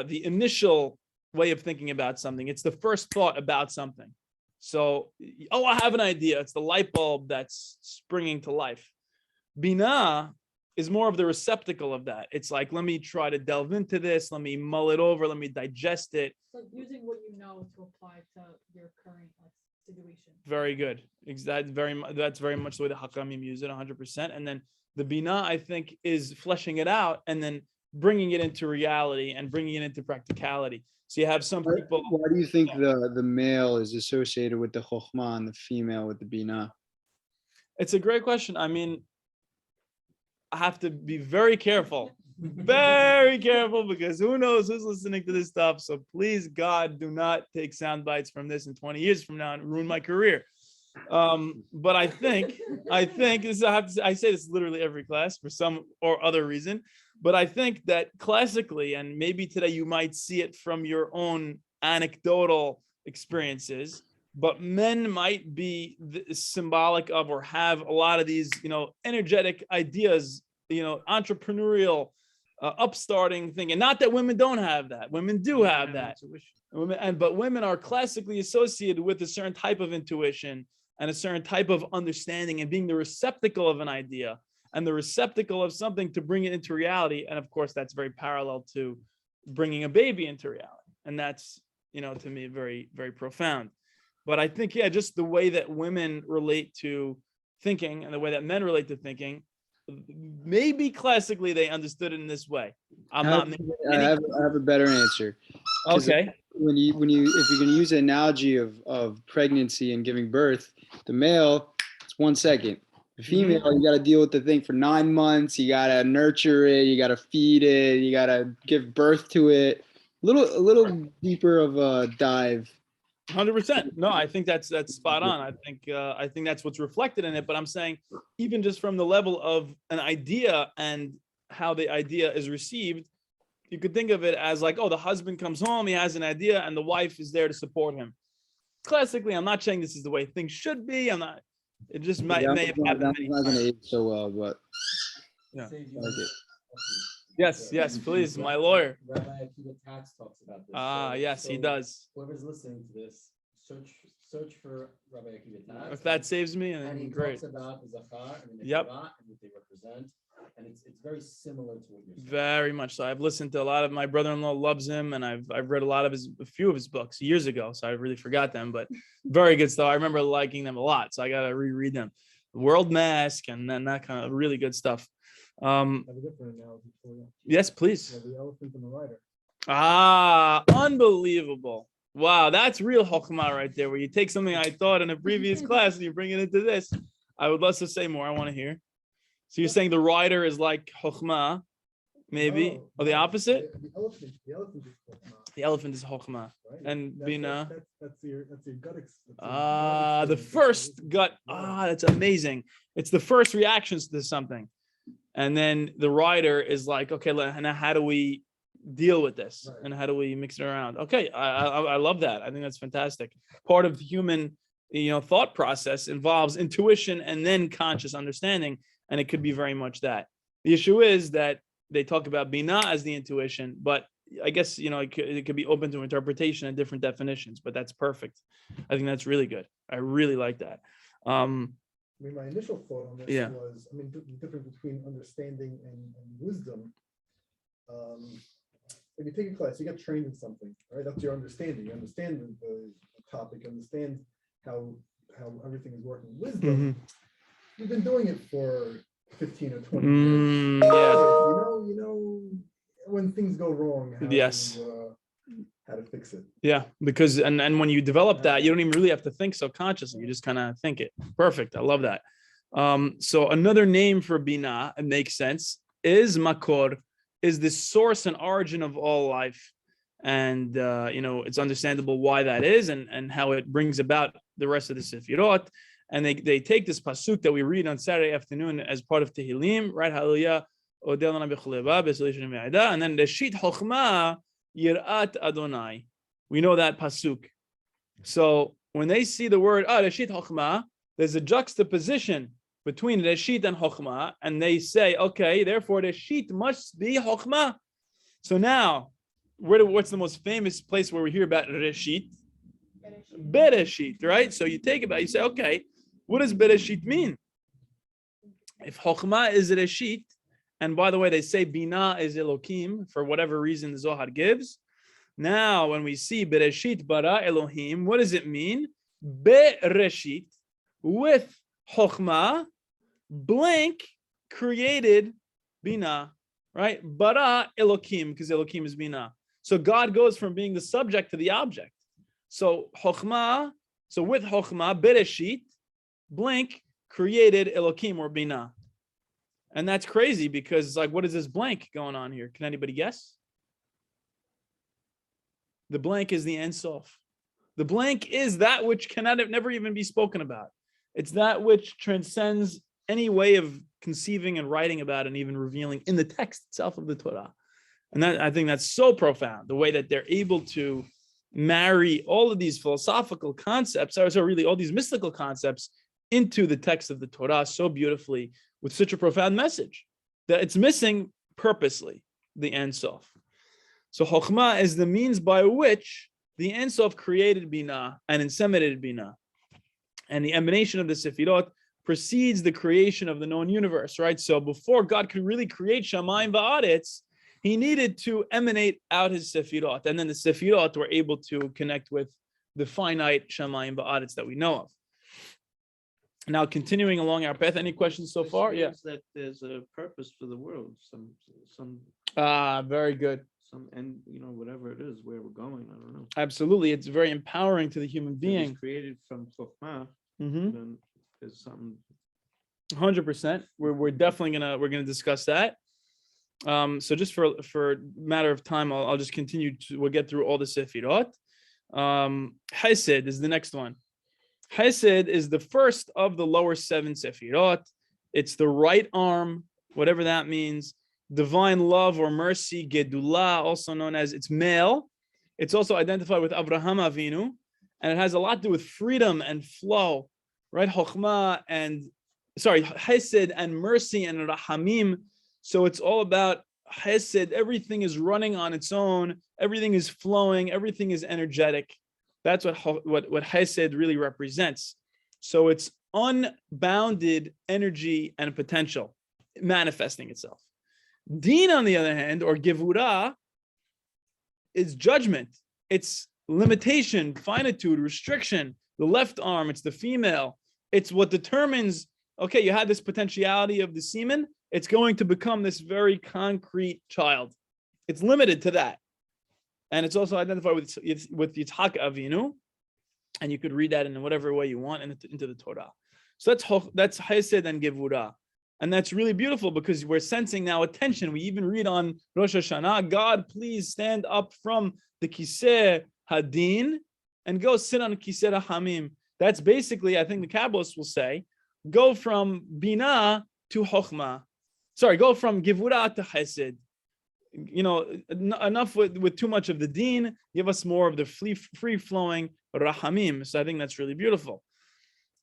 the initial way of thinking about something. It's the first thought about something. So, I have an idea. It's the light bulb that's springing to life. Bina is more of the receptacle of that. It's like, let me try to delve into this. Let me mull it over. Let me digest it. It's like using what you know to apply to your current Very good. That's very much the way the Hakamim use it, 100%. And then the Bina, I think, is fleshing it out and then bringing it into reality and bringing it into practicality. So you have some people. Why do you think the male is associated with the Chokhmah and the female with the Bina? It's a great question. I mean, I have to be very careful, because who knows who's listening to this stuff. So please, God, do not take sound bites from this in 20 years from now and ruin my career. But I think this, I say this literally every class for some or other reason, but I think that classically, and maybe today you might see it from your own anecdotal experiences, but men might be symbolic of or have a lot of these, energetic ideas, entrepreneurial, upstarting thing. And not that women don't have that. Women do have that. But women are classically associated with a certain type of intuition and a certain type of understanding and being the receptacle of an idea and the receptacle of something to bring it into reality. And of course, that's very parallel to bringing a baby into reality. And that's, to me, very, very profound. But I think, just the way that women relate to thinking and the way that men relate to thinking, maybe classically they understood it in this way. I have a better answer. Okay. If you're going to use an analogy of pregnancy and giving birth, the male, it's 1 second. The female, you got to deal with the thing for 9 months. You got to nurture it. You got to feed it. You got to give birth to it. A little deeper of a dive. 100%. No, I think that's spot on. I think that's what's reflected in it. But I'm saying, even just from the level of an idea and how the idea is received, you could think of it as like, the husband comes home, he has an idea, and the wife is there to support him. Classically, I'm not saying this is the way things should be. I'm not. It just may have happened. That's not going to age so well, but yeah. Like it. Yes, please, my lawyer. Rabbi Akiva Tax talks about this. Yes, he does. Whoever's listening to this, search for Rabbi Akiva Tax. If that saves me, and he great. talks about the Zachar and the Yep. Nekevah and what they represent, and it's very similar to what you're saying. Very much so. I've listened to a lot of, my brother-in-law loves him, and I've read a few of his books years ago, so I really forgot them, but very good stuff. I remember liking them a lot, so I got to reread them. World Mask, and then that kind of really good stuff. I have a different analogy for you. Yes, please. The elephant and the rider. Unbelievable. Wow, that's real Chokhmah right there, where you take something I taught in a previous class and you bring it into this. I would love to say more. I want to hear. So you're saying the rider is like Chokhmah, maybe, or the opposite? The elephant is Chokhmah, The elephant is Chokhmah. right? And Bina. That's your gut. The first gut. That's amazing. It's the first reactions to something. And then the rider is like, okay, now how do we deal with this? Right. And how do we mix it around? Okay, I love that. I think that's fantastic. Part of the human, thought process involves intuition and then conscious understanding. And it could be very much that. The issue is that they talk about Bina as the intuition, but I guess, it could be open to interpretation and different definitions, but that's perfect. I think that's really good. I really like that. My initial thought on this was, the difference between understanding and wisdom. When you take a class, you get trained in something, right? That's your understanding. You understand the topic, understand how everything is working. Wisdom, you've been doing it for 15 or 20 years. Yeah. You know when things go wrong, how to fix it. Yeah, because and when you develop that, you don't even really have to think so consciously. You just kind of think it. Perfect. I love that. So another name for Bina, it makes sense, is Makor, is the source and origin of all life. And it's understandable why that is and how it brings about the rest of the Sefirot. And they take this pasuk that we read on Saturday afternoon as part of Tehillim, right? Hallelujah. And then the Reshit Chokhmah Yirat Adonai. We know that pasuk. So when they see the word Reshit Chokhmah, there's a juxtaposition between Reshit and Chokhmah, and they say, okay, therefore Reshit must be Chokhmah. So now, what's the most famous place where we hear about Reshit? Bereshit, right? So you take it back, you say, okay, what does Bereshit mean? If Chokhmah is Reshit, and by the way, they say Bina is Elohim for whatever reason the Zohar gives. Now, when we see Bereshit bara Elohim, what does it mean? bereshit, with chokhmah, blank, created bina, right? Bara Elokim, because Elokim is bina. So God goes from being the subject to the object. So chokhmah, so with chokhmah, bereshit, blank, created Elokim or bina. And that's crazy because it's like, what is this blank going on here? Can anybody guess? The blank is the Ein Sof. The blank is that which cannot never even be spoken about. It's that which transcends any way of conceiving and writing about and even revealing in the text itself of the Torah. And that, I think that's so profound, the way that they're able to marry all of these philosophical concepts, or so really all these mystical concepts, into the text of the Torah so beautifully with such a profound message that it's missing purposely, the Ein Sof. So Chokhmah is the means by which the Ein Sof created Bina and inseminated Bina. And the emanation of the Sefirot precedes the creation of the known universe, right? So before God could really create Shamayim Va'aretz, he needed to emanate out his Sefirot. And then the Sefirot were able to connect with the finite Shamayim Va'aretz that we know of. Now, continuing along our path, any questions so far? Yeah. That there's a purpose for the world, some, Very good. and whatever it is, where we're going, I don't know. Absolutely. It's very empowering to the human If being. it's created from Chokhmah, Mhm. then there's something. 100%. We're definitely we're gonna discuss that. So just for matter of time, I'll just continue we'll get through all the Sefirot. Hesed is the next one. Hesed is the first of the lower 7 Sefirot. It's the right arm, whatever that means. Divine love or mercy, Gedula, also known as, it's male. It's also identified with Abraham Avinu, and it has a lot to do with freedom and flow, right? Hesed and mercy and Rahamim. So it's all about Hesed. Everything is running on its own. Everything is flowing. Everything is energetic. That's what Hesed really represents. So it's unbounded energy and potential manifesting itself. Din, on the other hand, or Gevurah, is judgment. It's limitation, finitude, restriction. The left arm, it's the female. It's what determines, okay, you had this potentiality of the semen. It's going to become this very concrete child. It's limited to that. And it's also identified with Yitzhak Avinu. And you could read that in whatever way you want into the Torah. So that's Hesed and Gevurah. And that's really beautiful because we're sensing now attention. We even read on Rosh Hashanah, God, please stand up from the Kiseh Hadin and go sit on Kiseh Rahamim. That's basically, I think the Kabbalists will say, go from Bina to Chokhmah. Sorry, go from Gevurah to Hesed. Enough with too much of the Din, give us more of the free-flowing Rahamim. So I think that's really beautiful.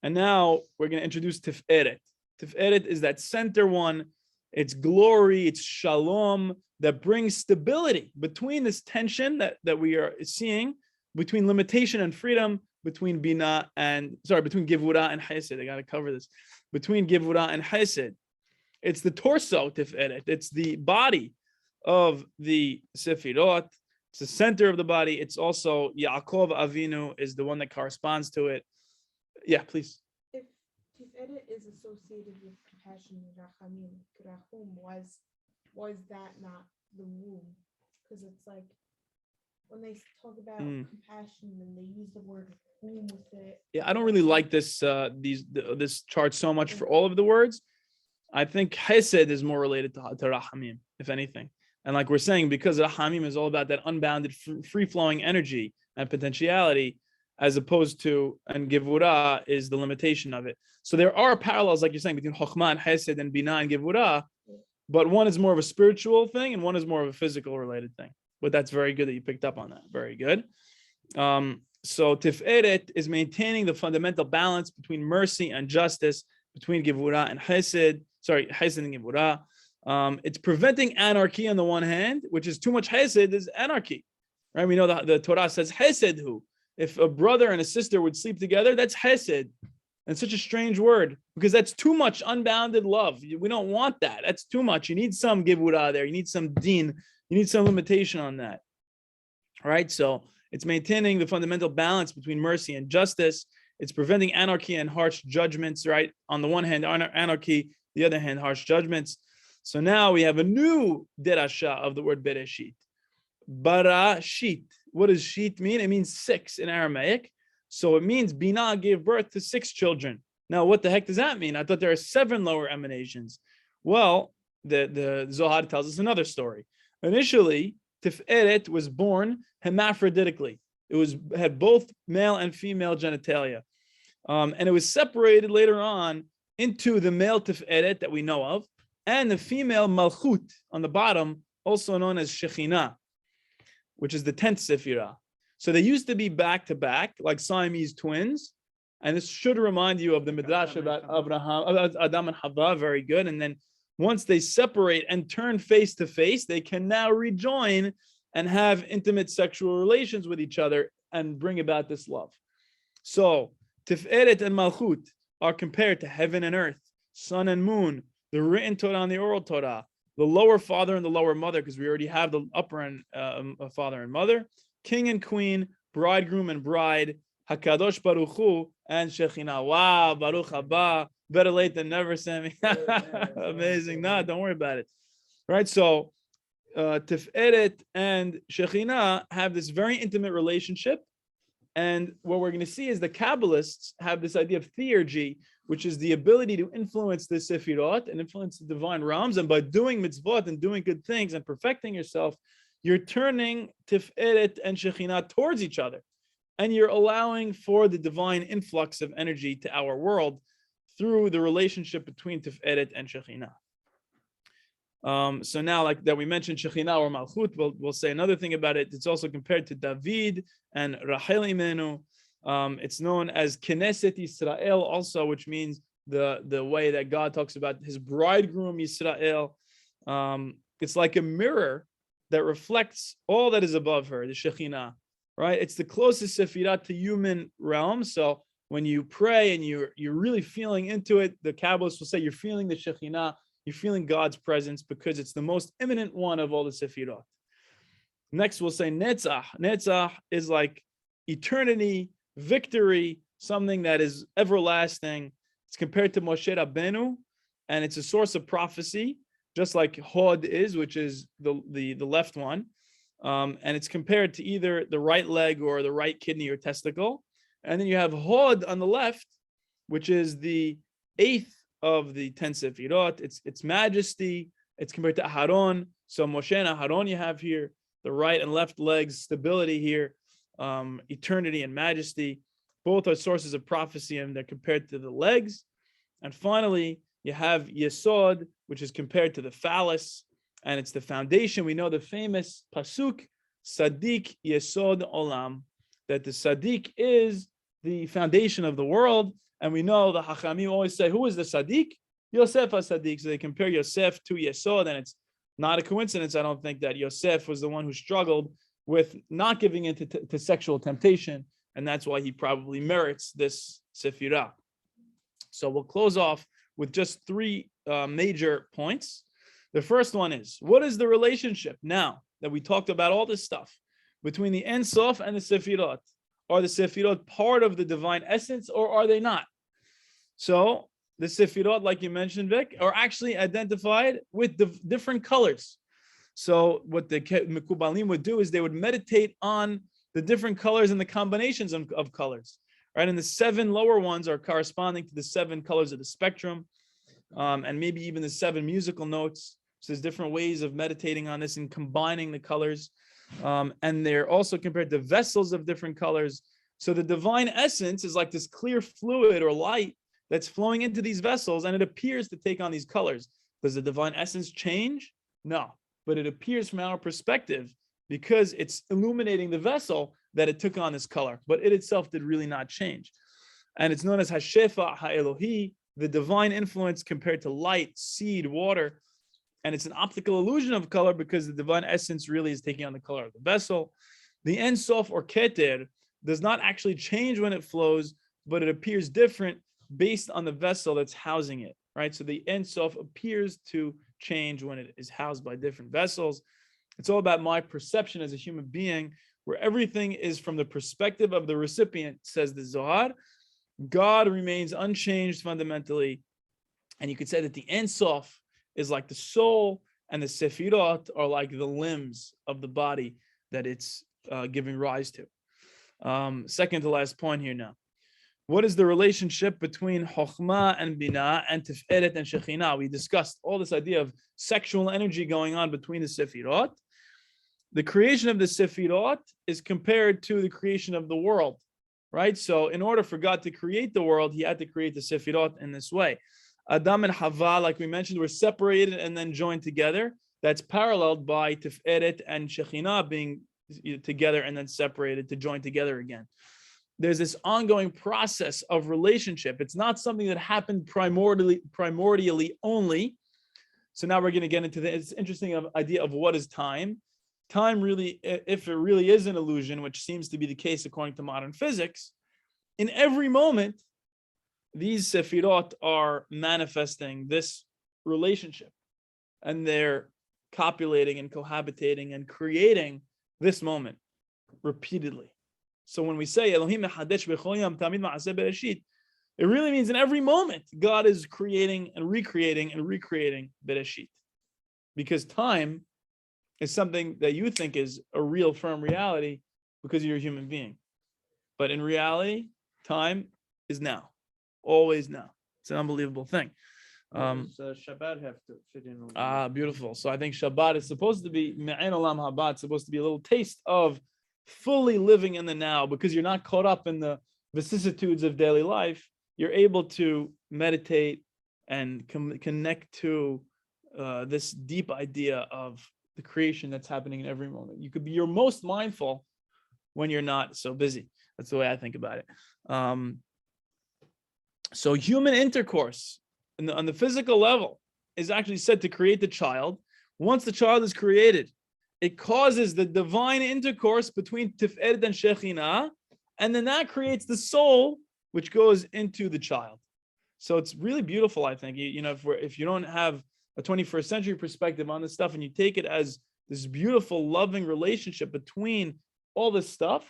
And now we're going to introduce Tiferet. Tiferet is that center one. It's glory, it's shalom that brings stability between this tension that we are seeing between limitation and freedom, between Gevurah and Hesed. I got to cover this. Between Gevurah and Hesed. It's the torso, Tiferet. It's the body of the Sefirot. It's the center of the body. It's also Yaakov Avinu is the one that corresponds to it. Yeah, please. If Tiferet is associated with compassion and Rachamim, Rachum, was that not the womb? Because it's like when they talk about compassion and they use the word womb with it. Yeah, I don't really like this this chart so much for all of the words. I think Hesed is more related to Rachamim, if anything. And like we're saying, because Rachamim is all about that unbounded, free-flowing energy and potentiality, as opposed to, and Gevurah is the limitation of it. So there are parallels, like you're saying, between Chokhmah and Hesed and Bina and Gevurah, but one is more of a spiritual thing and one is more of a physical related thing. But that's very good that you picked up on that. Very good. So Tiferet is maintaining the fundamental balance between mercy and justice, between Gevurah and Hesed. Hesed and Gevurah. It's preventing anarchy on the one hand, which is too much Hesed is anarchy, right? We know that the Torah says Hesed hu. If a brother and a sister would sleep together, that's Hesed. And such a strange word because that's too much unbounded love. We don't want that. That's too much. You need some Gevurah there. You need some Din. You need some limitation on that. All right. So it's maintaining the fundamental balance between mercy and justice. It's preventing anarchy and harsh judgments, right? On the one hand, anarchy, the other hand, harsh judgments. So now we have a new derasha of the word Bereshit. Barashit. What does sheet mean? It means 6 in Aramaic. So it means Binah gave birth to 6 children. Now, what the heck does that mean? I thought there are 7 lower emanations. Well, the Zohar tells us another story. Initially, Tiferet was born hermaphroditically. It had both male and female genitalia. And it was separated later on into the male Tiferet that we know of and the female Malchut on the bottom, also known as Shekhinah, which is the 10th Sefirah. So they used to be back to back, like Siamese twins. And this should remind you of the Midrash about Adam and Hava, very good. And then once they separate and turn face to face, they can now rejoin and have intimate sexual relations with each other and bring about this love. So Tiferet and Malchut are compared to heaven and earth, sun and moon, the written Torah and the oral Torah, the lower father and the lower mother, because we already have the upper and father and mother, king and queen, bridegroom and bride, Hakadosh Baruch Hu, and Shekhinah. Wow, Baruch Haba, better late than never, Sammy. Amazing. No, don't worry about it. Right, so Tiferet and Shekhinah have this very intimate relationship. And what we're going to see is the Kabbalists have this idea of theurgy, which is the ability to influence the Sefirot and influence the divine realms. And by doing mitzvot and doing good things and perfecting yourself, you're turning Tiferet and Shekhinah towards each other. And you're allowing for the divine influx of energy to our world through the relationship between Tiferet and Shekhinah. So now, like that we mentioned Shekhinah or Malchut, we'll say another thing about it. It's also compared to David and Rachel Imenu. It's known as Knesset Yisrael also, which means the way that God talks about his bridegroom Yisrael. It's like a mirror that reflects all that is above her, the Shekhinah, right? It's the closest Sefirah to human realm. So when you pray and you're really feeling into it, the Kabbalists will say you're feeling the Shekhinah, you're feeling God's presence because it's the most imminent one of all the Sefirot. Next, we'll say Netzach. Netzach is like eternity, victory, something that is everlasting. It's compared to Moshe Rabbeinu, and it's a source of prophecy, just like Hod is, which is the left one. And it's compared to either the right leg or the right kidney or testicle. And then you have Hod on the left, which is the 8th of the 10 Sefirot. It's majesty. It's compared to Aharon. So Moshe and Aharon you have here, the right and left legs, stability here, eternity and majesty. Both are sources of prophecy, and they're compared to the legs. And finally, you have Yesod, which is compared to the phallus, and it's the foundation. We know the famous pasuk, Sadiq Yesod Olam, that the Sadiq is the foundation of the world. And we know the Hachamim always say, who is the Sadiq? Yosef HaSadiq. So they compare Yosef to Yesod, and it's not a coincidence, I don't think, that Yosef was the one who struggled with not giving in to sexual temptation, and that's why he probably merits this Sefirah. So we'll close off with just 3 major points. The first one is, what is the relationship now that we talked about all this stuff between the Ein Sof and the Sefirot? Are the Sefirot part of the divine essence, or are they not? So the Sefirot, like you mentioned, Vic, are actually identified with the different colors. So what the Mekubalim would do is they would meditate on the different colors and the combinations of colors, right? And the 7 lower ones are corresponding to the 7 colors of the spectrum, and maybe even the 7 musical notes. So there's different ways of meditating on this and combining the colors. And they're also compared to vessels of different colors. So the divine essence is like this clear fluid or light that's flowing into these vessels, and it appears to take on these colors. Does the divine essence change? No, but it appears from our perspective, because it's illuminating the vessel, that it took on this color, but it itself did really not change. And it's known as Hashefa HaElohi, the divine influence compared to light, seed, water. And it's an optical illusion of color because the divine essence really is taking on the color of the vessel. The Ein Sof or Keter does not actually change when it flows, but it appears different based on the vessel that's housing it, right? So the Ein Sof appears to change when it is housed by different vessels. It's all about my perception as a human being, where everything is from the perspective of the recipient, says the Zohar. God remains unchanged fundamentally. And you could say that the Ein Sof is like the soul, and the Sefirot are like the limbs of the body that it's giving rise to. Second to last point here now. What is the relationship between Chokhmah and Binah and Tiferet and Shekhinah? We discussed all this idea of sexual energy going on between the Sefirot. The creation of the Sefirot is compared to the creation of the world, right? So in order for God to create the world, he had to create the Sefirot in this way. Adam and Hava, like we mentioned, were separated and then joined together. That's paralleled by Tiferet and Shekhinah being together and then separated to join together again. There's this ongoing process of relationship. It's not something that happened primordially only. So now we're going to get into this interesting idea of what is time. Time really, if it really is an illusion, which seems to be the case according to modern physics, in every moment, these Sefirot are manifesting this relationship, and they're copulating and cohabitating and creating this moment repeatedly. So when we say Elohim mechadesh b'chol yom tamid ma'aseh bereshit, it really means in every moment God is creating and recreating bereshit, because time is something that you think is a real firm reality because you're a human being, but in reality, time is now, always now. It's an unbelievable thing. Does Shabbat have to fit in? On Beautiful. So I think Shabbat is supposed to be Me'en Olam Haba. It's supposed to be a little taste of fully living in the now, because you're not caught up in the vicissitudes of daily life. You're able to meditate and connect to this deep idea of the creation that's happening in every moment. You could be your most mindful when you're not so busy. That's the way I think about it. So human intercourse on the physical level is actually said to create the child. Once the child is created, it causes the divine intercourse between Tiferet and Shekhinah, and then that creates the soul, which goes into the child. So it's really beautiful, I think. If you don't have a 21st century perspective on this stuff, and you take it as this beautiful, loving relationship between all this stuff,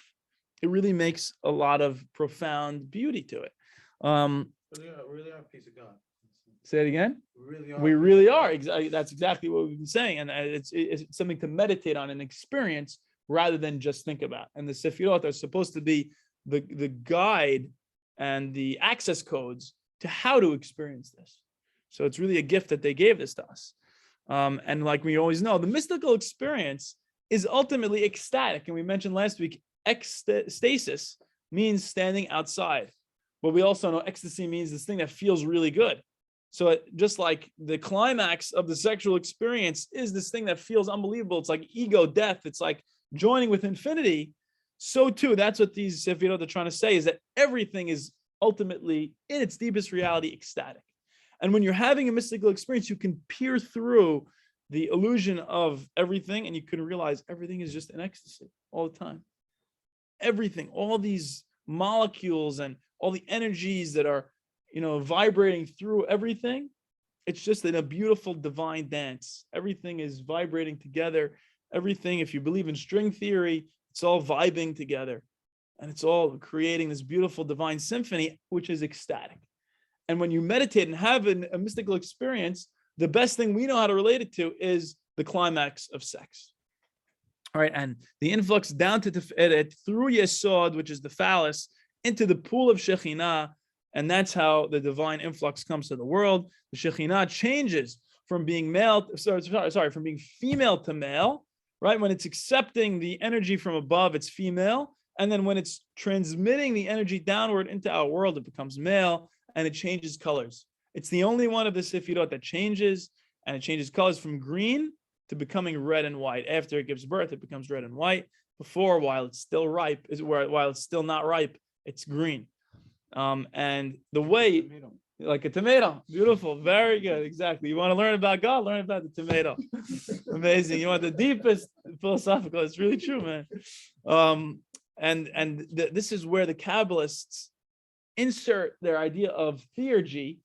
it really makes a lot of profound beauty to it. really are a piece of God. Say it again. We really are. Exactly. That's exactly what we've been saying, and it's something to meditate on and experience rather than just think about. And the Sefirot are supposed to be the guide and the access codes to how to experience this. So it's really a gift that they gave this to us. And like we always know, the mystical experience is ultimately ecstatic. And we mentioned last week, ecstasis means standing outside. But we also know ecstasy means this thing that feels really good. So just like the climax of the sexual experience is this thing that feels unbelievable. It's like ego death. It's like joining with infinity. So too, that's what these Sefirot are trying to say, is that everything is ultimately, in its deepest reality, ecstatic. And when you're having a mystical experience, you can peer through the illusion of everything, and you can realize everything is just an ecstasy all the time. Everything, all these molecules and all the energies that are, vibrating through everything, it's just in a beautiful divine dance. Everything is vibrating together. Everything, if you believe in string theory, it's all vibing together, and it's all creating this beautiful divine symphony, which is ecstatic. And when you meditate and have a mystical experience, the best thing we know how to relate it to is the climax of sex. All right, and the influx down to Tiferet through Yesod, which is the phallus, into the pool of Shekhinah, and that's how the divine influx comes to the world. The Shekhinah changes from being from being female to male, right? When it's accepting the energy from above, it's female, and then when it's transmitting the energy downward into our world, it becomes male, and it changes colors. It's the only one of the Sefirot that changes, and it changes colors from green to becoming red and white. After it gives birth, it becomes red and white. Before, while it's still ripe, while it's still not ripe, it's green. And the way, like a tomato, beautiful, very good, exactly. You want to learn about God, learn about the tomato. Amazing. You want the deepest philosophical, it's really true, man. This is where the Kabbalists insert their idea of theurgy.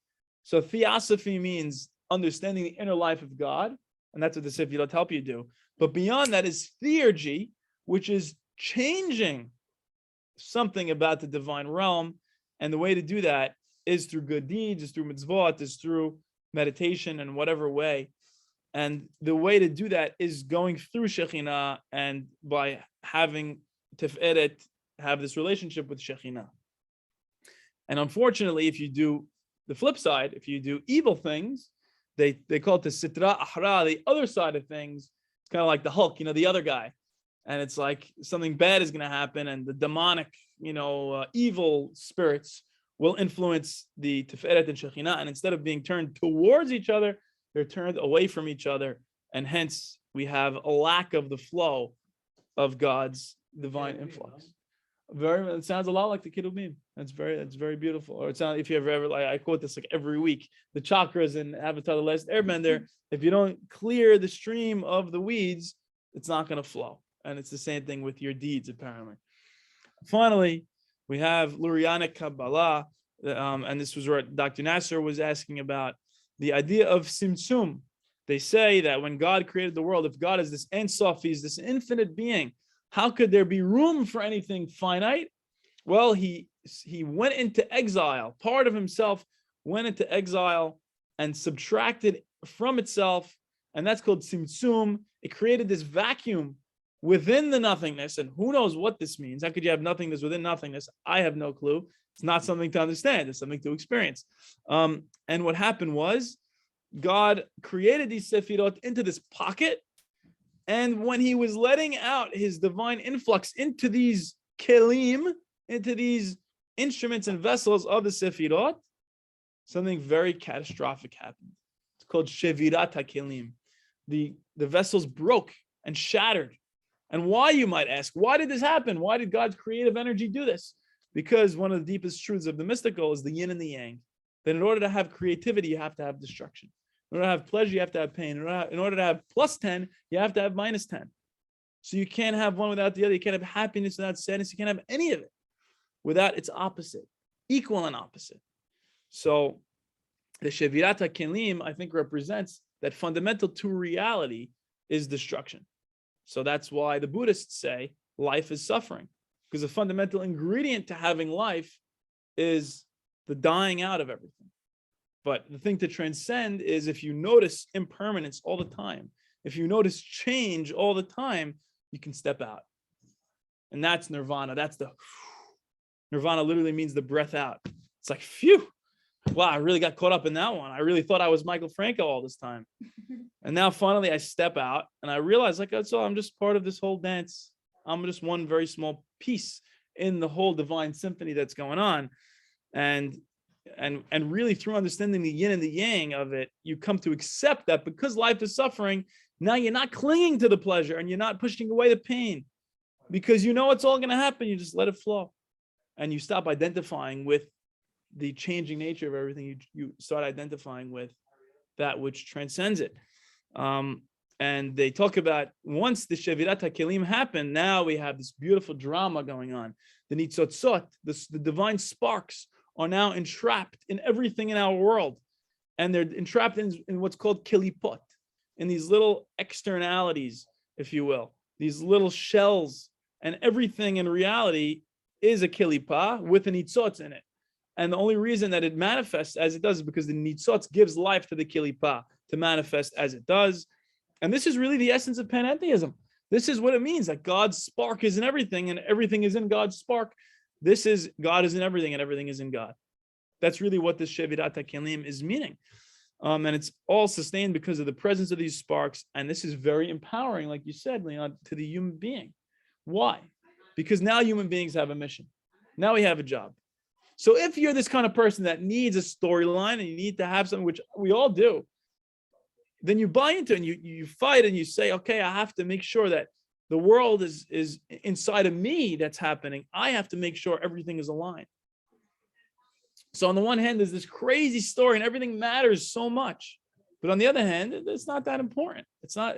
So theosophy means understanding the inner life of God, and that's what the Sefirot help you do. But beyond that is theurgy, which is changing something about the divine realm And the way to do that is through good deeds, is through mitzvot, is through meditation in whatever way. And the way to do that is going through Shekhinah and by having Tiferet have this relationship with Shekhinah. And unfortunately, if you do the flip side, if you do evil things, they call it the Sitra Ahra, the other side of things. It's kind of like the Hulk, the other guy. And it's like something bad is going to happen, and the demonic, evil spirits will influence the Tiferet and Shekhinah. And instead of being turned towards each other, they're turned away from each other. And hence, we have a lack of the flow of God's divine influx. It sounds a lot like the Kidduvim. That's very beautiful. Or it sounds, if you ever I quote this like every week, the chakras in Avatar: The Last Airbender, if you don't clear the stream of the weeds, it's not going to flow. And it's the same thing with your deeds, apparently. Finally, we have Lurianic Kabbalah, and this was what Dr. Nasser was asking about, the idea of Simtsum. They say that when God created the world, if God is this Ein Sof, he's this infinite being, how could there be room for anything finite? Well, he went into exile. Part of himself went into exile and subtracted from itself, and that's called Simtsum. It created this vacuum within the nothingness, and who knows what this means? How could you have nothingness within nothingness? I have no clue. It's not something to understand. It's something to experience. And what happened was God created these Sefirot into this pocket, and when he was letting out his divine influx into these kelim, into these instruments and vessels of the Sefirot, something very catastrophic happened. It's called Shevirat HaKelim. The vessels broke and shattered. And why, you might ask? Why did this happen? Why did God's creative energy do this? Because one of the deepest truths of the mystical is the yin and the yang. That in order to have creativity, you have to have destruction. In order to have pleasure, you have to have pain. In order to have plus 10, you have to have minus 10. So you can't have one without the other. You can't have happiness without sadness. You can't have any of it without its opposite, equal and opposite. So the Shevirat HaKelim, I think, represents that fundamental to reality is destruction. So that's why the Buddhists say life is suffering, because the fundamental ingredient to having life is the dying out of everything. But the thing to transcend is if you notice impermanence all the time, if you notice change all the time, you can step out. And that's nirvana. That's the nirvana literally means the breath out. It's like, phew, wow, I really got caught up in that one. I really thought I was Michael Franco all this time. And now finally I step out and I realize, like, that's all, I'm just part of this whole dance. I'm just one very small piece in the whole divine symphony that's going on. And really through understanding the yin and the yang of it, you come to accept that because life is suffering, now you're not clinging to the pleasure and you're not pushing away the pain because you know it's all going to happen. You just let it flow and you stop identifying with the changing nature of everything. You start identifying with that which transcends it. And they talk about once the Shevirat HaKelim happened, now we have this beautiful drama going on. The Nitzotzot, the divine sparks, are now entrapped in everything in our world. And they're entrapped in what's called kilipot, in these little externalities, if you will, these little shells. And everything in reality is a kilipa with a nitzotz in it. And the only reason that it manifests as it does is because the nitzotz gives life to the kilipa to manifest as it does. And this is really the essence of panentheism. This is what it means, that God's spark is in everything and everything is in God's spark. This is God is in everything and everything is in God. That's really what this Shevirat HaKelim is meaning. And it's all sustained because of the presence of these sparks. And this is very empowering, like you said, Leon, to the human being. Why? Because now human beings have a mission. Now we have a job. So if you're this kind of person that needs a storyline and you need to have something, which we all do, then you buy into it and you fight and you say, okay, I have to make sure that the world is inside of me that's happening. I have to make sure everything is aligned. So on the one hand, there's this crazy story and everything matters so much. But on the other hand, it's not that important. It's not,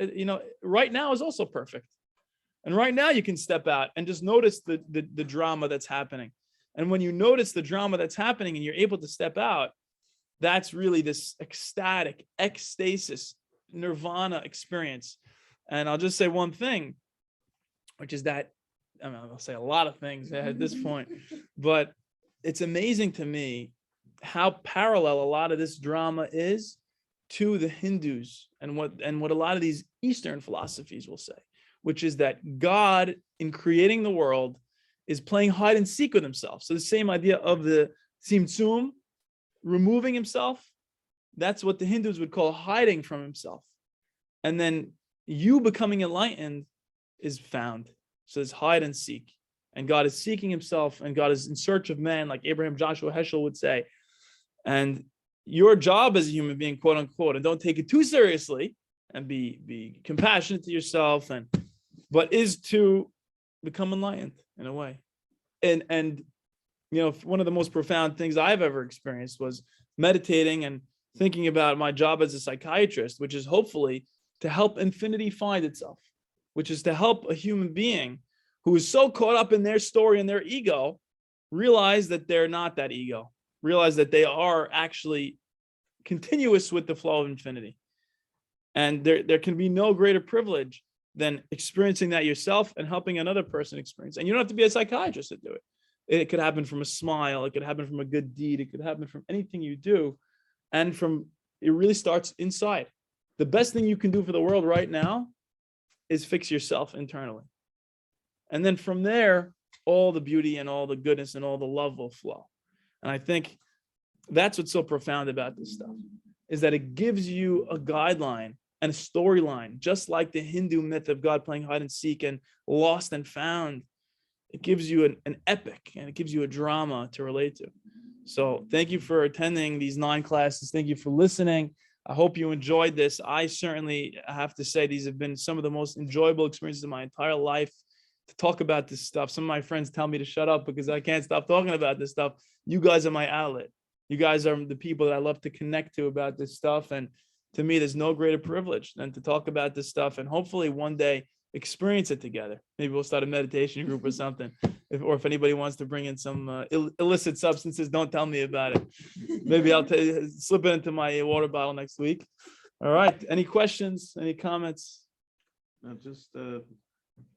right now is also perfect. And right now you can step out and just notice the drama that's happening. And when you notice the drama that's happening and you're able to step out, that's really this ecstatic, ecstasis, nirvana experience. And I'll just say one thing, which is that, I'll say a lot of things at this point, but it's amazing to me how parallel a lot of this drama is to the Hindus and what a lot of these Eastern philosophies will say, which is that God, in creating the world, is playing hide and seek with himself. So the same idea of the Tzimtzum, removing himself, that's what the Hindus would call hiding from himself. And then you becoming enlightened is found. So it's hide and seek. And God is seeking himself, and God is in search of man, like Abraham Joshua Heschel would say. And your job as a human being, quote unquote, and don't take it too seriously, and be compassionate to yourself, but is to become enlightened in a way. And one of the most profound things I've ever experienced was meditating and thinking about my job as a psychiatrist, which is hopefully to help infinity find itself, which is to help a human being who is so caught up in their story and their ego realize that they're not that ego, realize that they are actually continuous with the flow of infinity. And there can be no greater privilege than experiencing that yourself and helping another person experience. And you don't have to be a psychiatrist to do it. It could happen from a smile. It could happen from a good deed. It could happen from anything you do. And it really starts inside. The best thing you can do for the world right now is fix yourself internally. And then from there, all the beauty and all the goodness and all the love will flow. And I think that's what's so profound about this stuff, is that it gives you a guideline and a storyline, just like the Hindu myth of God playing hide and seek and lost and found. It gives you an epic, and it gives you a drama to relate to. So thank you for attending these 9 classes. Thank you for listening. I hope you enjoyed this. I certainly have to say these have been some of the most enjoyable experiences of my entire life to talk about this stuff. Some of my friends tell me to shut up because I can't stop talking about this stuff. You guys are my outlet. You guys are the people that I love to connect to about this stuff. And to me, there's no greater privilege than to talk about this stuff and hopefully one day experience it together. Maybe we'll start a meditation group or something. If anybody wants to bring in some illicit substances, don't tell me about it. Maybe I'll slip it into my water bottle next week. All right. Any questions? Any comments? No, just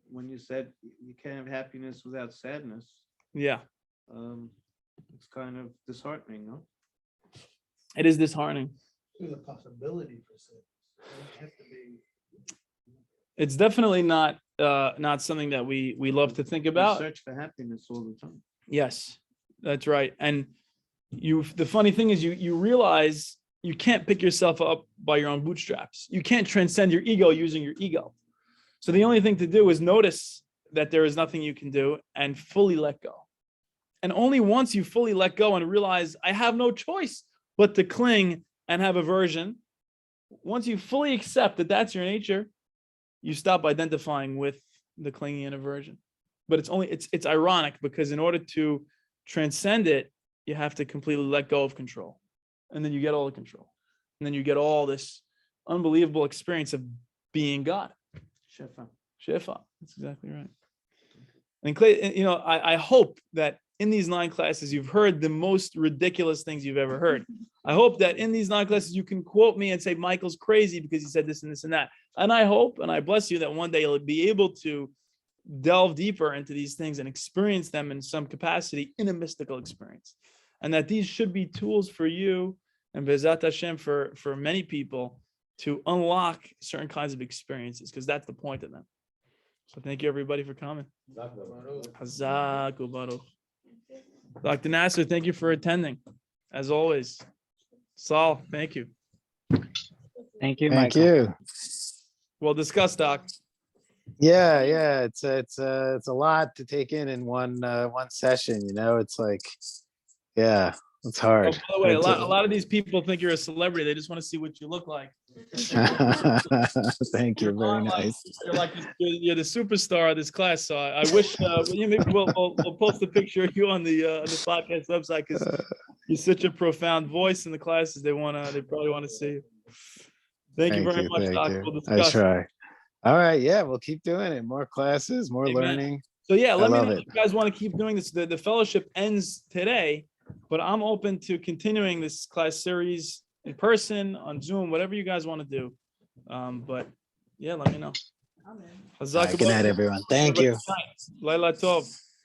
when you said you can't have happiness without sadness, Yeah. it's kind of disheartening, no? It is disheartening. There's a possibility for sin. It doesn't have to be. It's definitely not something that we love to think We about. search for happiness all the time. Yes, that's right. And the funny thing is you realize you can't pick yourself up by your own bootstraps. You can't transcend your ego using your ego. So the only thing to do is notice that there is nothing you can do and fully let go. And only once you fully let go and realize I have no choice but to cling and have aversion, once you fully accept that that's your nature, you stop identifying with the clinging and aversion. But it's ironic because in order to transcend it, you have to completely let go of control. And then you get all the control. And then you get all this unbelievable experience of being God. Shefa. That's exactly right. And Clay, I hope that in these 9 classes, you've heard the most ridiculous things you've ever heard. I hope that in these 9 classes, you can quote me and say, Michael's crazy because he said this and this and that. And I hope, and I bless you that one day you'll be able to delve deeper into these things and experience them in some capacity in a mystical experience. And that these should be tools for you and Bezat Hashem for many people to unlock certain kinds of experiences, because that's the point of them. So thank you everybody for coming. Hazak u'baruch. Dr. Nasser, thank you for attending. As always. Saul, thank you. Thank you, Thank Michael. you. Well discussed, Doc. Yeah, it's a lot to take in one session. It's like, yeah, it's Oh, hard. by the way, a lot of these people think you're a celebrity. They just want to see what you look like. Thank you, very nice. You're the superstar of this class. So I wish we'll post a picture of you on the podcast website because you're such a profound voice in the classes. They probably want to see you. Thank you very much, Doc. We'll I discuss. try. All right, yeah, we'll keep doing it. More classes, more Amen. learning. So yeah, let me know love if you guys want to keep doing this. The fellowship ends today, but I'm open to continuing this class series in person, on Zoom, whatever you guys want to do. But yeah, let me know. All right, good night, everyone. Thank you. Laila Tov.